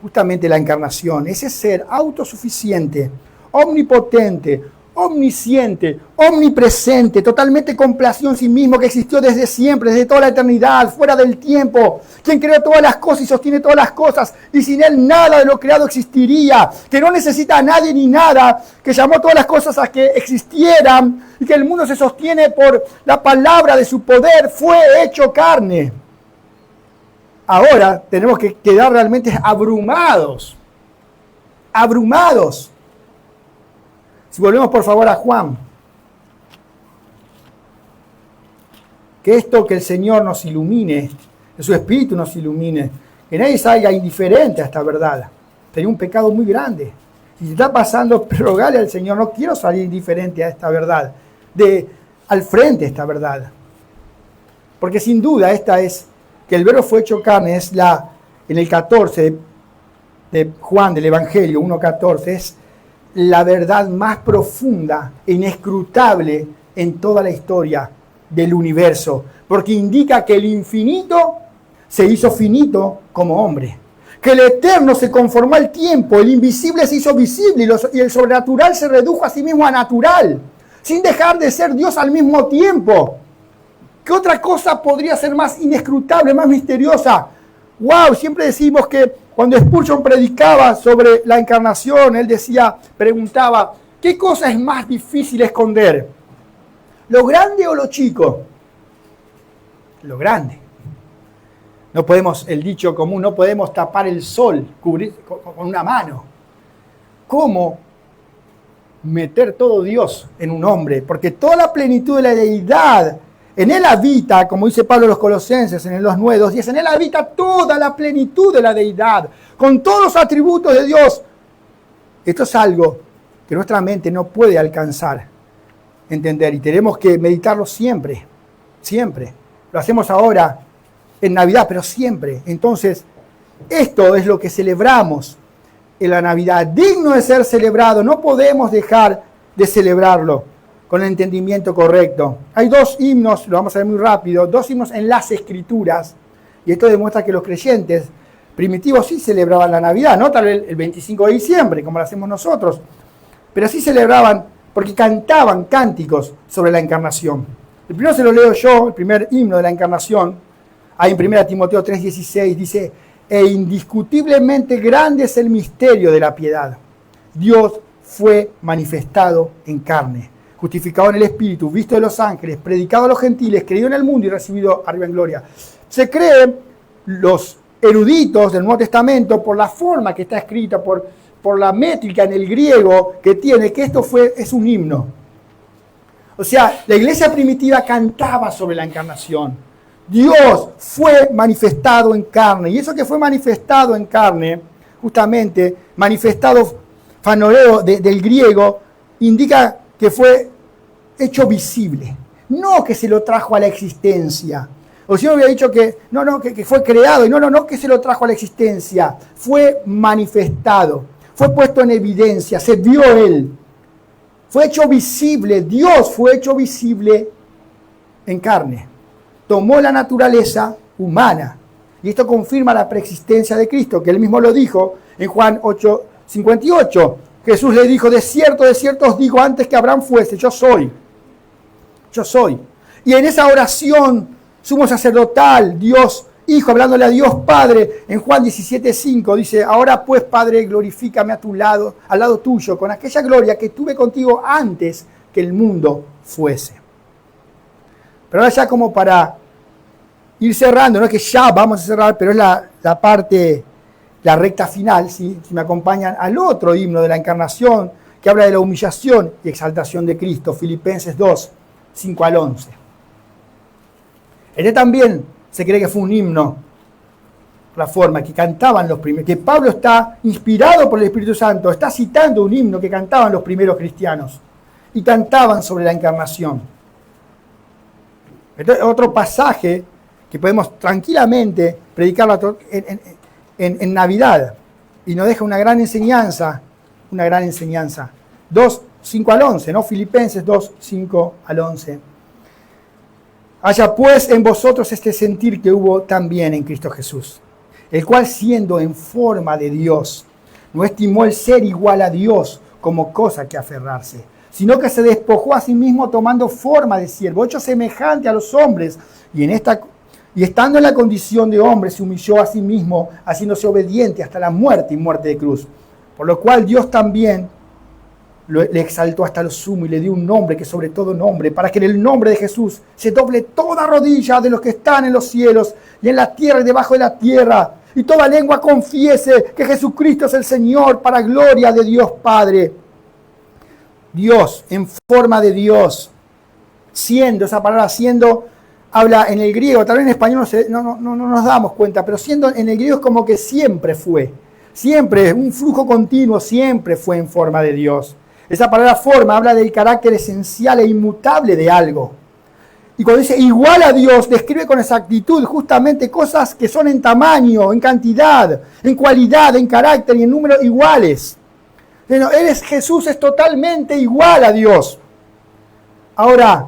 justamente la encarnación, ese ser autosuficiente, omnipotente, omnisciente, omnipresente, totalmente complacido en sí mismo, que existió desde siempre, desde toda la eternidad, fuera del tiempo, quien creó todas las cosas y sostiene todas las cosas, y sin Él nada de lo creado existiría, que no necesita a nadie ni nada, que llamó todas las cosas a que existieran, y que el mundo se sostiene por la palabra de su poder, fue hecho carne. Ahora tenemos que quedar realmente abrumados. Si volvemos por favor a Juan. Que el Señor nos ilumine, que su Espíritu nos ilumine, que nadie salga indiferente a esta verdad. Sería un pecado muy grande. Si se está pasando, rogale al Señor, no quiero salir indiferente a esta verdad, al frente a esta verdad. Porque sin duda esta es, que el verbo fue hecho carne, es en el 14 de Juan, del Evangelio 1:14, es la verdad más profunda e inescrutable en toda la historia del universo, porque indica que el infinito se hizo finito como hombre, que el eterno se conformó al tiempo, el invisible se hizo visible y el sobrenatural se redujo a sí mismo a natural, sin dejar de ser Dios al mismo tiempo. ¿Qué otra cosa podría ser más inescrutable, más misteriosa? ¡Wow! Siempre decimos que cuando Spurgeon predicaba sobre la encarnación, él preguntaba, ¿qué cosa es más difícil esconder? ¿Lo grande o lo chico? Lo grande. No podemos, el dicho común, no podemos tapar el sol cubrir con una mano. ¿Cómo meter todo Dios en un hombre? Porque toda la plenitud de la deidad en Él habita, como dice Pablo a los Colosenses en el 2:9-2:10, en Él habita toda la plenitud de la deidad, con todos los atributos de Dios. Esto es algo que nuestra mente no puede alcanzar, entender, y tenemos que meditarlo siempre, siempre. Lo hacemos ahora en Navidad, pero siempre. Entonces, esto es lo que celebramos en la Navidad, digno de ser celebrado. No podemos dejar de celebrarlo con el entendimiento correcto. Hay dos himnos, lo vamos a ver muy rápido, dos himnos en las Escrituras, y esto demuestra que los creyentes primitivos sí celebraban la Navidad, no tal vez el 25 de diciembre, como lo hacemos nosotros, pero sí celebraban porque cantaban cánticos sobre la encarnación. El primero se lo leo yo, el primer himno de la encarnación, ahí en 1 Timoteo 3:16, dice, e indiscutiblemente grande es el misterio de la piedad. Dios fue manifestado en carne, justificado en el Espíritu, visto de los ángeles, predicado a los gentiles, creído en el mundo y recibido arriba en gloria. Se creen los eruditos del Nuevo Testamento por la forma que está escrita, por la métrica en el griego que tiene, que esto es un himno. O sea, la iglesia primitiva cantaba sobre la encarnación. Dios fue manifestado en carne, y eso que fue manifestado en carne, justamente, manifestado, fanoreo del griego, indica que fue hecho visible. No que se lo trajo a la existencia. O si no hubiera dicho que que fue creado, y no que se lo trajo a la existencia. Fue manifestado, fue puesto en evidencia, se vio él. Fue hecho visible, Dios fue hecho visible en carne. Tomó la naturaleza humana. Y esto confirma la preexistencia de Cristo, que él mismo lo dijo en Juan 8:58. Jesús le dijo, de cierto os digo, antes que Abraham fuese, yo soy. Yo soy. Y en esa oración sumo sacerdotal, Dios Hijo, hablándole a Dios Padre, en Juan 17:5, dice, ahora pues, Padre, glorifícame a tu lado, al lado tuyo, con aquella gloria que tuve contigo antes que el mundo fuese. Pero ahora ya como para ir cerrando, no es que ya vamos a cerrar, pero es la parte, la recta final, ¿sí? Si me acompañan al otro himno de la encarnación, que habla de la humillación y exaltación de Cristo, Filipenses 2:5-11. Este también se cree que fue un himno, la forma que cantaban los primeros, que Pablo está inspirado por el Espíritu Santo, está citando un himno que cantaban los primeros cristianos y cantaban sobre la encarnación. Este es otro pasaje que podemos tranquilamente predicarlo en Navidad y nos deja una gran enseñanza. 2:5-11, ¿no? Filipenses 2:5-11. Haya pues en vosotros este sentir que hubo también en Cristo Jesús, el cual siendo en forma de Dios, no estimó el ser igual a Dios como cosa que aferrarse, sino que se despojó a sí mismo tomando forma de siervo, hecho semejante a los hombres, y estando en la condición de hombre se humilló a sí mismo, haciéndose obediente hasta la muerte y muerte de cruz. Por lo cual Dios también le exaltó hasta lo sumo y le dio un nombre que sobre todo nombre, para que en el nombre de Jesús se doble toda rodilla de los que están en los cielos y en la tierra y debajo de la tierra, y toda lengua confiese que Jesucristo es el Señor, para gloria de Dios Padre. Dios, en forma de Dios, siendo, esa palabra siendo, habla en el griego, tal vez en español no nos damos cuenta, pero siendo en el griego es como que siempre fue, un flujo continuo, siempre fue en forma de Dios. Esa palabra forma habla del carácter esencial e inmutable de algo. Y cuando dice igual a Dios, describe con exactitud justamente cosas que son en tamaño, en cantidad, en cualidad, en carácter y en número iguales. Jesús es totalmente igual a Dios. Ahora,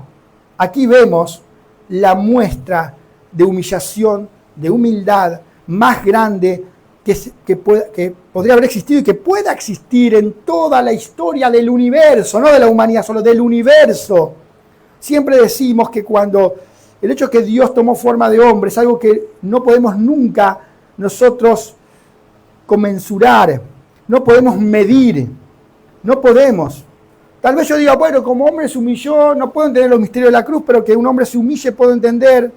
aquí vemos la muestra de humillación, de humildad más grande que podría haber existido y que pueda existir en toda la historia del universo, no de la humanidad, solo del universo. Siempre decimos que cuando el hecho de que Dios tomó forma de hombre es algo que no podemos nunca nosotros comensurar, no podemos medir, no podemos. Tal vez yo diga, bueno, como hombre se humilló, no puedo entender los misterios de la cruz, pero que un hombre se humille puedo entender.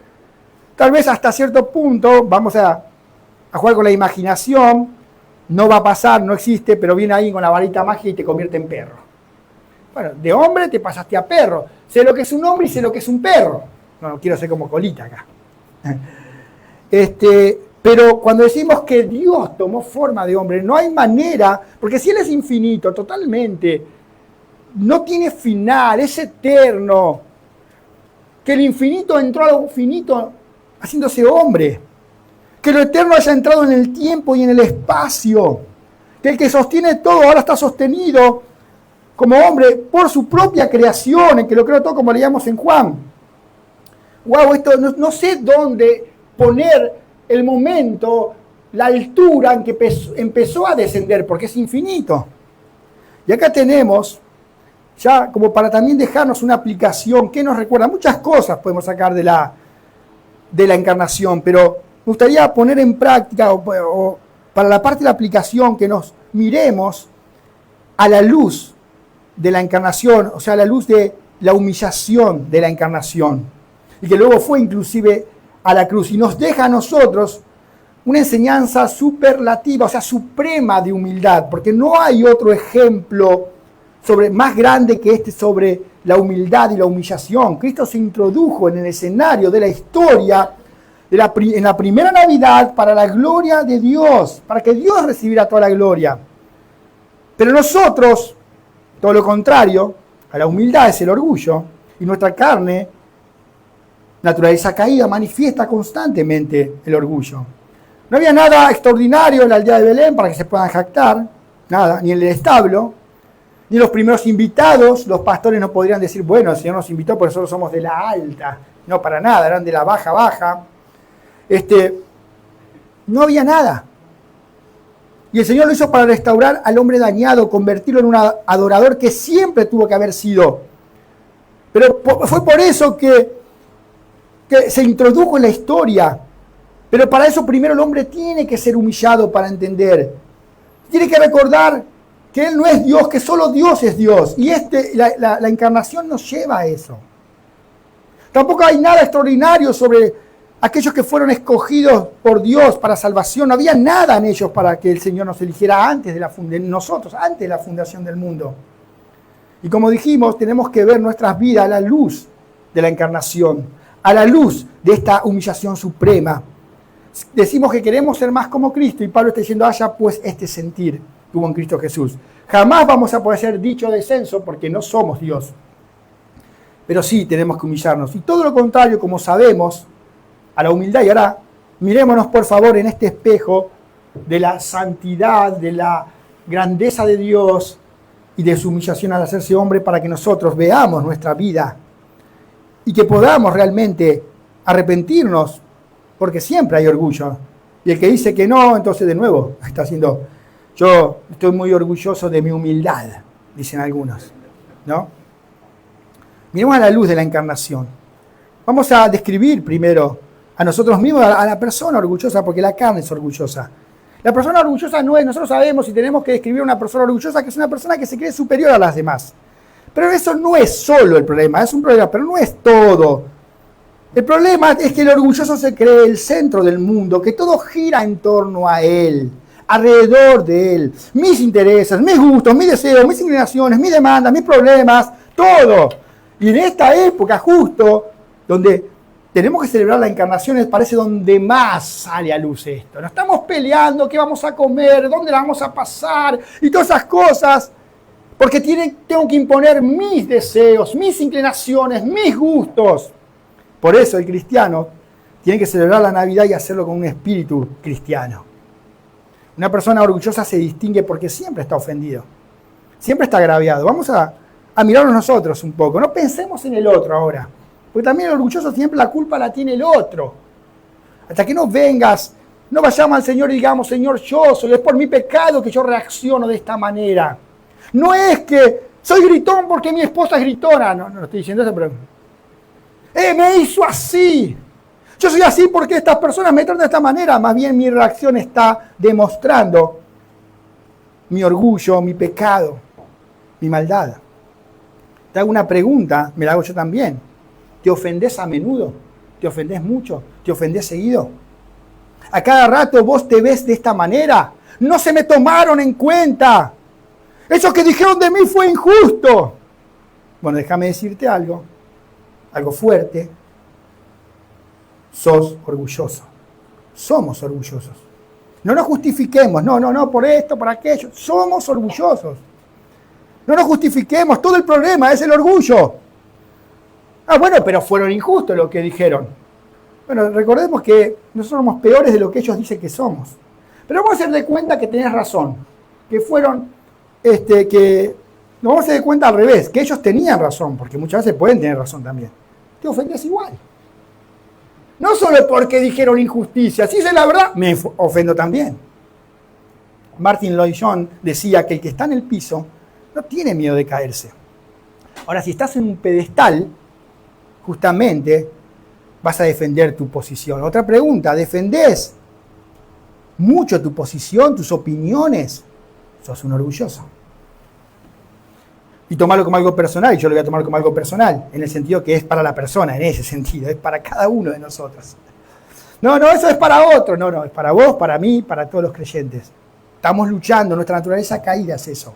Tal vez hasta cierto punto, vamos a jugar con la imaginación, no va a pasar, no existe, pero viene ahí con la varita mágica y te convierte en perro. Bueno, de hombre te pasaste a perro. Sé lo que es un hombre y sé lo que es un perro. No quiero ser como Colita acá. Pero cuando decimos que Dios tomó forma de hombre, no hay manera, porque si Él es infinito, totalmente, no tiene final, es eterno, que el infinito entró a lo finito haciéndose hombre, que lo eterno haya entrado en el tiempo y en el espacio, que el que sostiene todo ahora está sostenido como hombre por su propia creación, el que lo creó todo, como leíamos en Juan. Wow, esto no sé dónde poner el momento, la altura en que empezó a descender, porque es infinito. Y acá tenemos, ya como para también dejarnos una aplicación que nos recuerda, muchas cosas podemos sacar de la encarnación, pero me gustaría poner en práctica, o para la parte de la aplicación, que nos miremos a la luz de la encarnación, o sea, a la luz de la humillación de la encarnación, y que luego fue inclusive a la cruz, y nos deja a nosotros una enseñanza superlativa, o sea, suprema de humildad, porque no hay otro ejemplo más grande que este sobre la humildad y la humillación. Cristo se introdujo en el escenario de la historia en la primera Navidad para la gloria de Dios, para que Dios recibiera toda la gloria. Pero nosotros, todo lo contrario, a la humildad es el orgullo, y nuestra carne, naturaleza caída, manifiesta constantemente el orgullo. No había nada extraordinario en la aldea de Belén para que se puedan jactar, nada, ni en el establo, ni los primeros invitados. Los pastores no podrían decir, bueno, el Señor nos invitó porque nosotros somos de la alta. No, para nada, eran de la baja. No había nada. Y el Señor lo hizo para restaurar al hombre dañado, convertirlo en un adorador que siempre tuvo que haber sido. Pero fue por eso que se introdujo en la historia. Pero para eso primero el hombre tiene que ser humillado para entender. Tiene que recordar que Él no es Dios, que solo Dios es Dios. Y la encarnación nos lleva a eso. Tampoco hay nada extraordinario sobre aquellos que fueron escogidos por Dios para salvación. No había nada en ellos para que el Señor nos eligiera antes de la fundación del mundo. Y como dijimos, tenemos que ver nuestras vidas a la luz de la encarnación, a la luz de esta humillación suprema. Decimos que queremos ser más como Cristo y Pablo está diciendo, haya pues este sentir que hubo en Cristo Jesús. Jamás vamos a poder ser dicho descenso porque no somos Dios. Pero sí tenemos que humillarnos. Y todo lo contrario, como sabemos, a la humildad. Y ahora mirémonos por favor en este espejo de la santidad, de la grandeza de Dios y de su humillación al hacerse hombre para que nosotros veamos nuestra vida y que podamos realmente arrepentirnos, porque siempre hay orgullo. Y el que dice que no, entonces de nuevo está haciendo, yo estoy muy orgulloso de mi humildad, dicen algunos, ¿no? Miremos a la luz de la encarnación. Vamos a describir primero a nosotros mismos, a la persona orgullosa, porque la carne es orgullosa. La persona orgullosa no es, nosotros sabemos y tenemos que describir a una persona orgullosa, que es una persona que se cree superior a las demás. Pero eso no es solo el problema, es un problema, pero no es todo. El problema es que el orgulloso se cree el centro del mundo, que todo gira en torno a él, alrededor de él. Mis intereses, mis gustos, mis deseos, mis inclinaciones, mis demandas, mis problemas, todo. Y en esta época justo, donde tenemos que celebrar la encarnación, parece donde más sale a luz esto. No estamos peleando qué vamos a comer, dónde la vamos a pasar y todas esas cosas, porque tengo que imponer mis deseos, mis inclinaciones, mis gustos. Por eso el cristiano tiene que celebrar la Navidad y hacerlo con un espíritu cristiano. Una persona orgullosa se distingue porque siempre está ofendido, siempre está agraviado. Vamos a mirarnos nosotros un poco, no pensemos en el otro ahora. Porque también el orgulloso siempre la culpa la tiene el otro. Hasta que no vengas, no vayamos al Señor y digamos, Señor, yo soy, es por mi pecado que yo reacciono de esta manera. No es que soy gritón porque mi esposa es gritona. No estoy diciendo eso, pero me hizo así. Yo soy así porque estas personas me tratan de esta manera. Más bien mi reacción está demostrando mi orgullo, mi pecado, mi maldad. Te hago una pregunta, me la hago yo también. ¿Te ofendés a menudo? ¿Te ofendés mucho? ¿Te ofendés seguido? ¿A cada rato vos te ves de esta manera? No se me tomaron en cuenta. Eso que dijeron de mí fue injusto. Bueno, déjame decirte algo fuerte. Sos orgulloso. Somos orgullosos. No nos justifiquemos. No, por esto, por aquello. Somos orgullosos. No nos justifiquemos. Todo el problema es el orgullo. Bueno, pero fueron injustos lo que dijeron. Bueno, recordemos que nosotros somos peores de lo que ellos dicen que somos. Pero vamos a hacer de cuenta que tenés razón. Que fueron, que nos vamos a dar cuenta al revés, que ellos tenían razón, porque muchas veces pueden tener razón también. Te ofendés igual. No solo porque dijeron injusticia, si es la verdad, me ofendo también. Martin Lloyd-Jones decía que el que está en el piso no tiene miedo de caerse. Ahora, si estás en un pedestal, justamente vas a defender tu posición. Otra pregunta, ¿defendés mucho tu posición, tus opiniones? Sos un orgulloso. Y tomarlo como algo personal, y yo lo voy a tomar como algo personal, en el sentido que es para la persona, en ese sentido, es para cada uno de nosotros. No, eso es para otro, no, es para vos, para mí, para todos los creyentes. Estamos luchando, nuestra naturaleza caída es eso.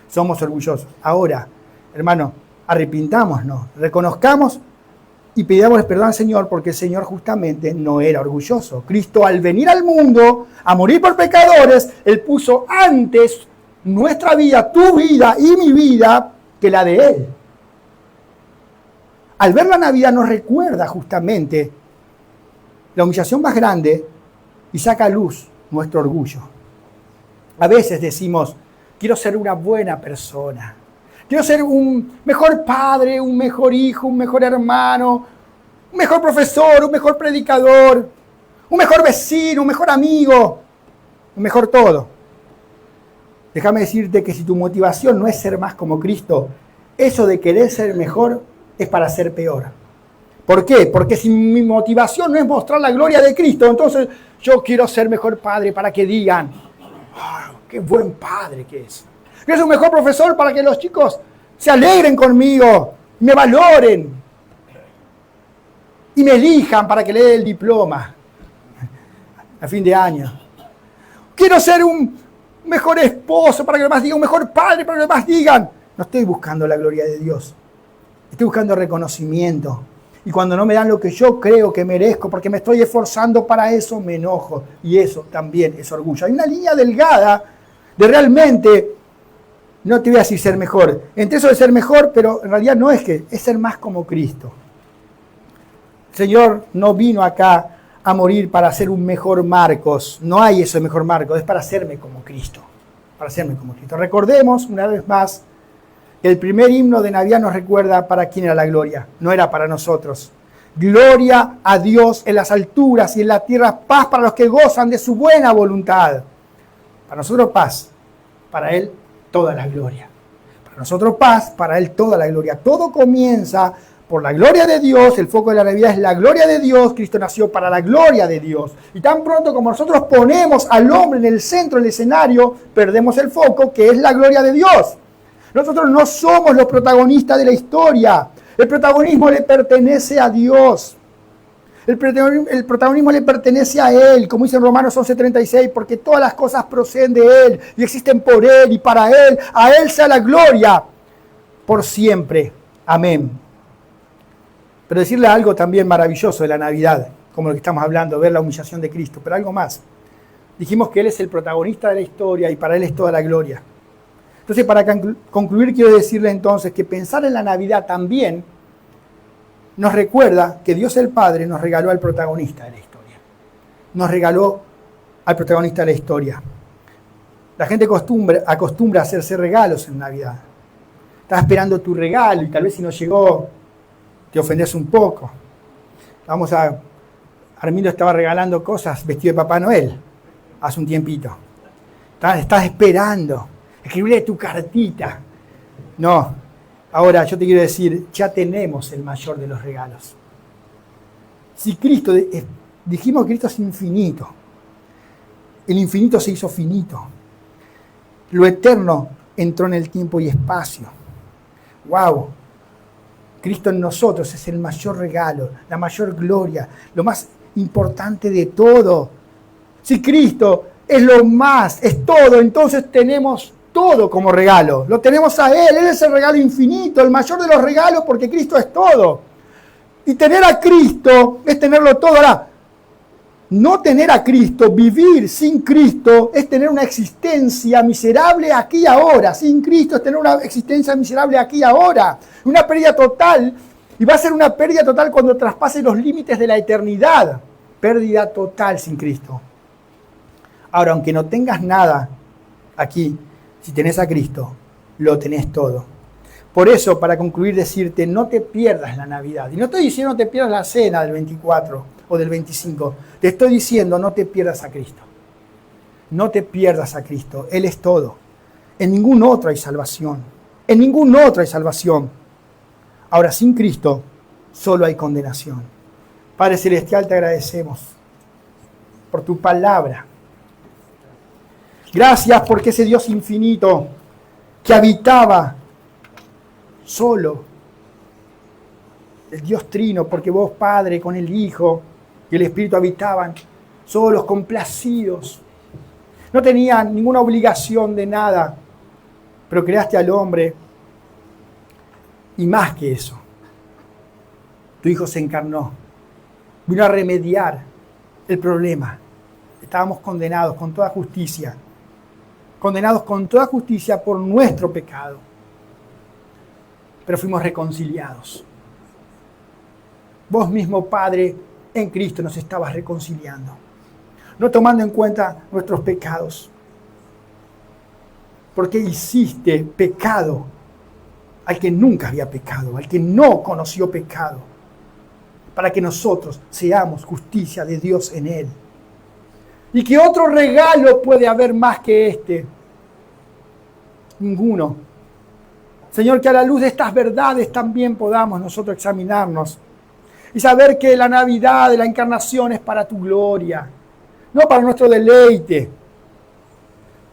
Somos orgullosos. Ahora, hermano, arrepintámonos, reconozcamos Y pidámosle perdón al Señor porque el Señor justamente no era orgulloso. Cristo, al venir al mundo a morir por pecadores, Él puso antes nuestra vida, tu vida y mi vida, que la de Él. Al ver la Navidad nos recuerda justamente la humillación más grande y saca a luz nuestro orgullo. A veces decimos, quiero ser una buena persona. Quiero ser un mejor padre, un mejor hijo, un mejor hermano, un mejor profesor, un mejor predicador, un mejor vecino, un mejor amigo, un mejor todo. Déjame decirte que si tu motivación no es ser más como Cristo, eso de querer ser mejor es para ser peor. ¿Por qué? Porque si mi motivación no es mostrar la gloria de Cristo, entonces yo quiero ser mejor padre para que digan, oh, qué buen padre que es. Quiero ser un mejor profesor para que los chicos se alegren conmigo, me valoren y me elijan para que le dé el diploma a fin de año. Quiero ser un mejor esposo para que los demás digan, un mejor padre para que los demás digan. No estoy buscando la gloria de Dios, estoy buscando reconocimiento. Y cuando no me dan lo que yo creo que merezco, porque me estoy esforzando para eso, me enojo. Y eso también es orgullo. Hay una línea delgada de realmente, no te voy a decir ser mejor, entre eso de ser mejor, pero en realidad no es que, es ser más como Cristo. El Señor no vino acá a morir para ser un mejor Marcos. No hay eso de mejor Marcos, es para hacerme como Cristo. Para hacerme como Cristo. Recordemos una vez más que el primer himno de Navidad nos recuerda para quién era la gloria. No era para nosotros. Gloria a Dios en las alturas y en la tierra, paz para los que gozan de su buena voluntad. Para nosotros paz, para Él toda la gloria. Para nosotros paz, para Él toda la gloria. Todo comienza por la gloria de Dios. El foco de la Navidad es la gloria de Dios. Cristo nació para la gloria de Dios. Y tan pronto como nosotros ponemos al hombre en el centro del escenario, perdemos el foco, que es la gloria de Dios. Nosotros no somos los protagonistas de la historia. El protagonismo le pertenece a Dios. El protagonismo le pertenece a Él, como dice en Romanos 11:36, porque todas las cosas proceden de Él y existen por Él y para Él. A Él sea la gloria por siempre. Amén. Pero decirle algo también maravilloso de la Navidad, como lo que estamos hablando, ver la humillación de Cristo, pero algo más. Dijimos que Él es el protagonista de la historia y para Él es toda la gloria. Entonces, para concluir, quiero decirle entonces que pensar en la Navidad también nos recuerda que Dios el Padre nos regaló al protagonista de la historia. Nos regaló al protagonista de la historia. La gente acostumbra a hacerse regalos en Navidad. Estás esperando tu regalo y tal vez si no llegó te ofendes un poco. Armindo estaba regalando cosas vestido de Papá Noel hace un tiempito. Estás esperando. Escribirle tu cartita. No, ahora yo te quiero decir, ya tenemos el mayor de los regalos. Si Cristo, dijimos que Cristo es infinito. El infinito se hizo finito. Lo eterno entró en el tiempo y espacio. ¡Wow! Cristo en nosotros es el mayor regalo, la mayor gloria, lo más importante de todo. Si Cristo es lo más, es todo, entonces tenemos todo como regalo. Lo tenemos a Él es el regalo infinito, el mayor de los regalos, porque Cristo es todo. Y tener a Cristo es tenerlo todo. Ahora, no tener a Cristo, vivir sin Cristo, es tener una existencia miserable aquí y ahora. Sin Cristo es tener una existencia miserable aquí y ahora. Una pérdida total, y va a ser una pérdida total cuando traspase los límites de la eternidad. Pérdida total sin Cristo. Ahora, aunque no tengas nada aquí, si tenés a Cristo, lo tenés todo. Por eso, para concluir, decirte, no te pierdas la Navidad. Y no estoy diciendo no te pierdas la cena del 24 o del 25. Te estoy diciendo, no te pierdas a Cristo. No te pierdas a Cristo. Él es todo. En ningún otro hay salvación. En ningún otro hay salvación. Ahora, sin Cristo, solo hay condenación. Padre Celestial, te agradecemos por tu palabra. Gracias porque ese Dios infinito que habitaba solo, el Dios Trino, porque vos, Padre, con el Hijo y el Espíritu habitaban solos, complacidos. No tenían ninguna obligación de nada, pero creaste al hombre y más que eso. Tu Hijo se encarnó. Vino a remediar el problema. Estábamos condenados con toda justicia. Condenados con toda justicia por nuestro pecado. Pero fuimos reconciliados. Vos mismo, Padre, en Cristo nos estabas reconciliando. No tomando en cuenta nuestros pecados. Porque hiciste pecado al que nunca había pecado, al que no conoció pecado, para que nosotros seamos justicia de Dios en Él. ¿Y qué otro regalo puede haber más que este? Ninguno. Señor, que a la luz de estas verdades también podamos nosotros examinarnos y saber que la Navidad de la Encarnación es para tu gloria, no para nuestro deleite.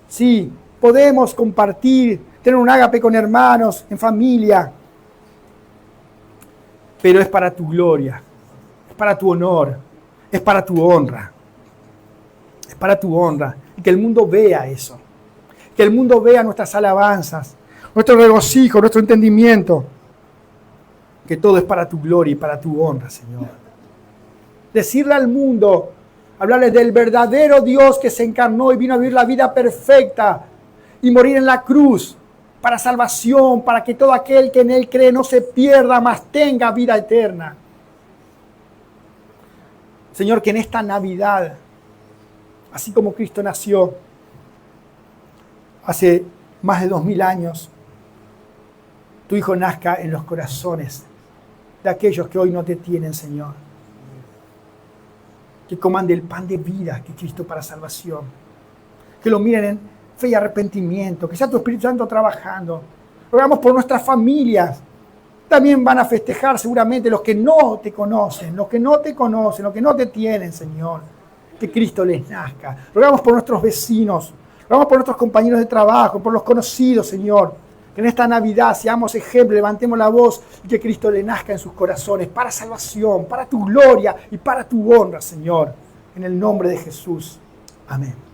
Sí, podemos compartir, tener un ágape con hermanos, en familia, pero es para tu gloria, es para tu honor, es para tu honra. Es para tu honra. Y que el mundo vea eso. Que el mundo vea nuestras alabanzas, nuestro regocijo, nuestro entendimiento. Que todo es para tu gloria y para tu honra, Señor. Decirle al mundo, hablarle del verdadero Dios que se encarnó y vino a vivir la vida perfecta y morir en la cruz para salvación, para que todo aquel que en Él cree no se pierda, mas tenga vida eterna. Señor, que en esta Navidad, así como Cristo nació hace más de 2000 años, tu Hijo nazca en los corazones de aquellos que hoy no te tienen, Señor. Que coman del pan de vida que es Cristo para salvación. Que lo miren en fe y arrepentimiento. Que sea tu Espíritu Santo trabajando. Rogamos por nuestras familias. También van a festejar seguramente los que no te conocen, los que no te tienen, Señor. Que Cristo les nazca. Rogamos por nuestros vecinos, rogamos por nuestros compañeros de trabajo, por los conocidos, Señor. Que en esta Navidad seamos ejemplo, levantemos la voz y que Cristo le nazca en sus corazones para salvación, para tu gloria y para tu honra, Señor. En el nombre de Jesús. Amén.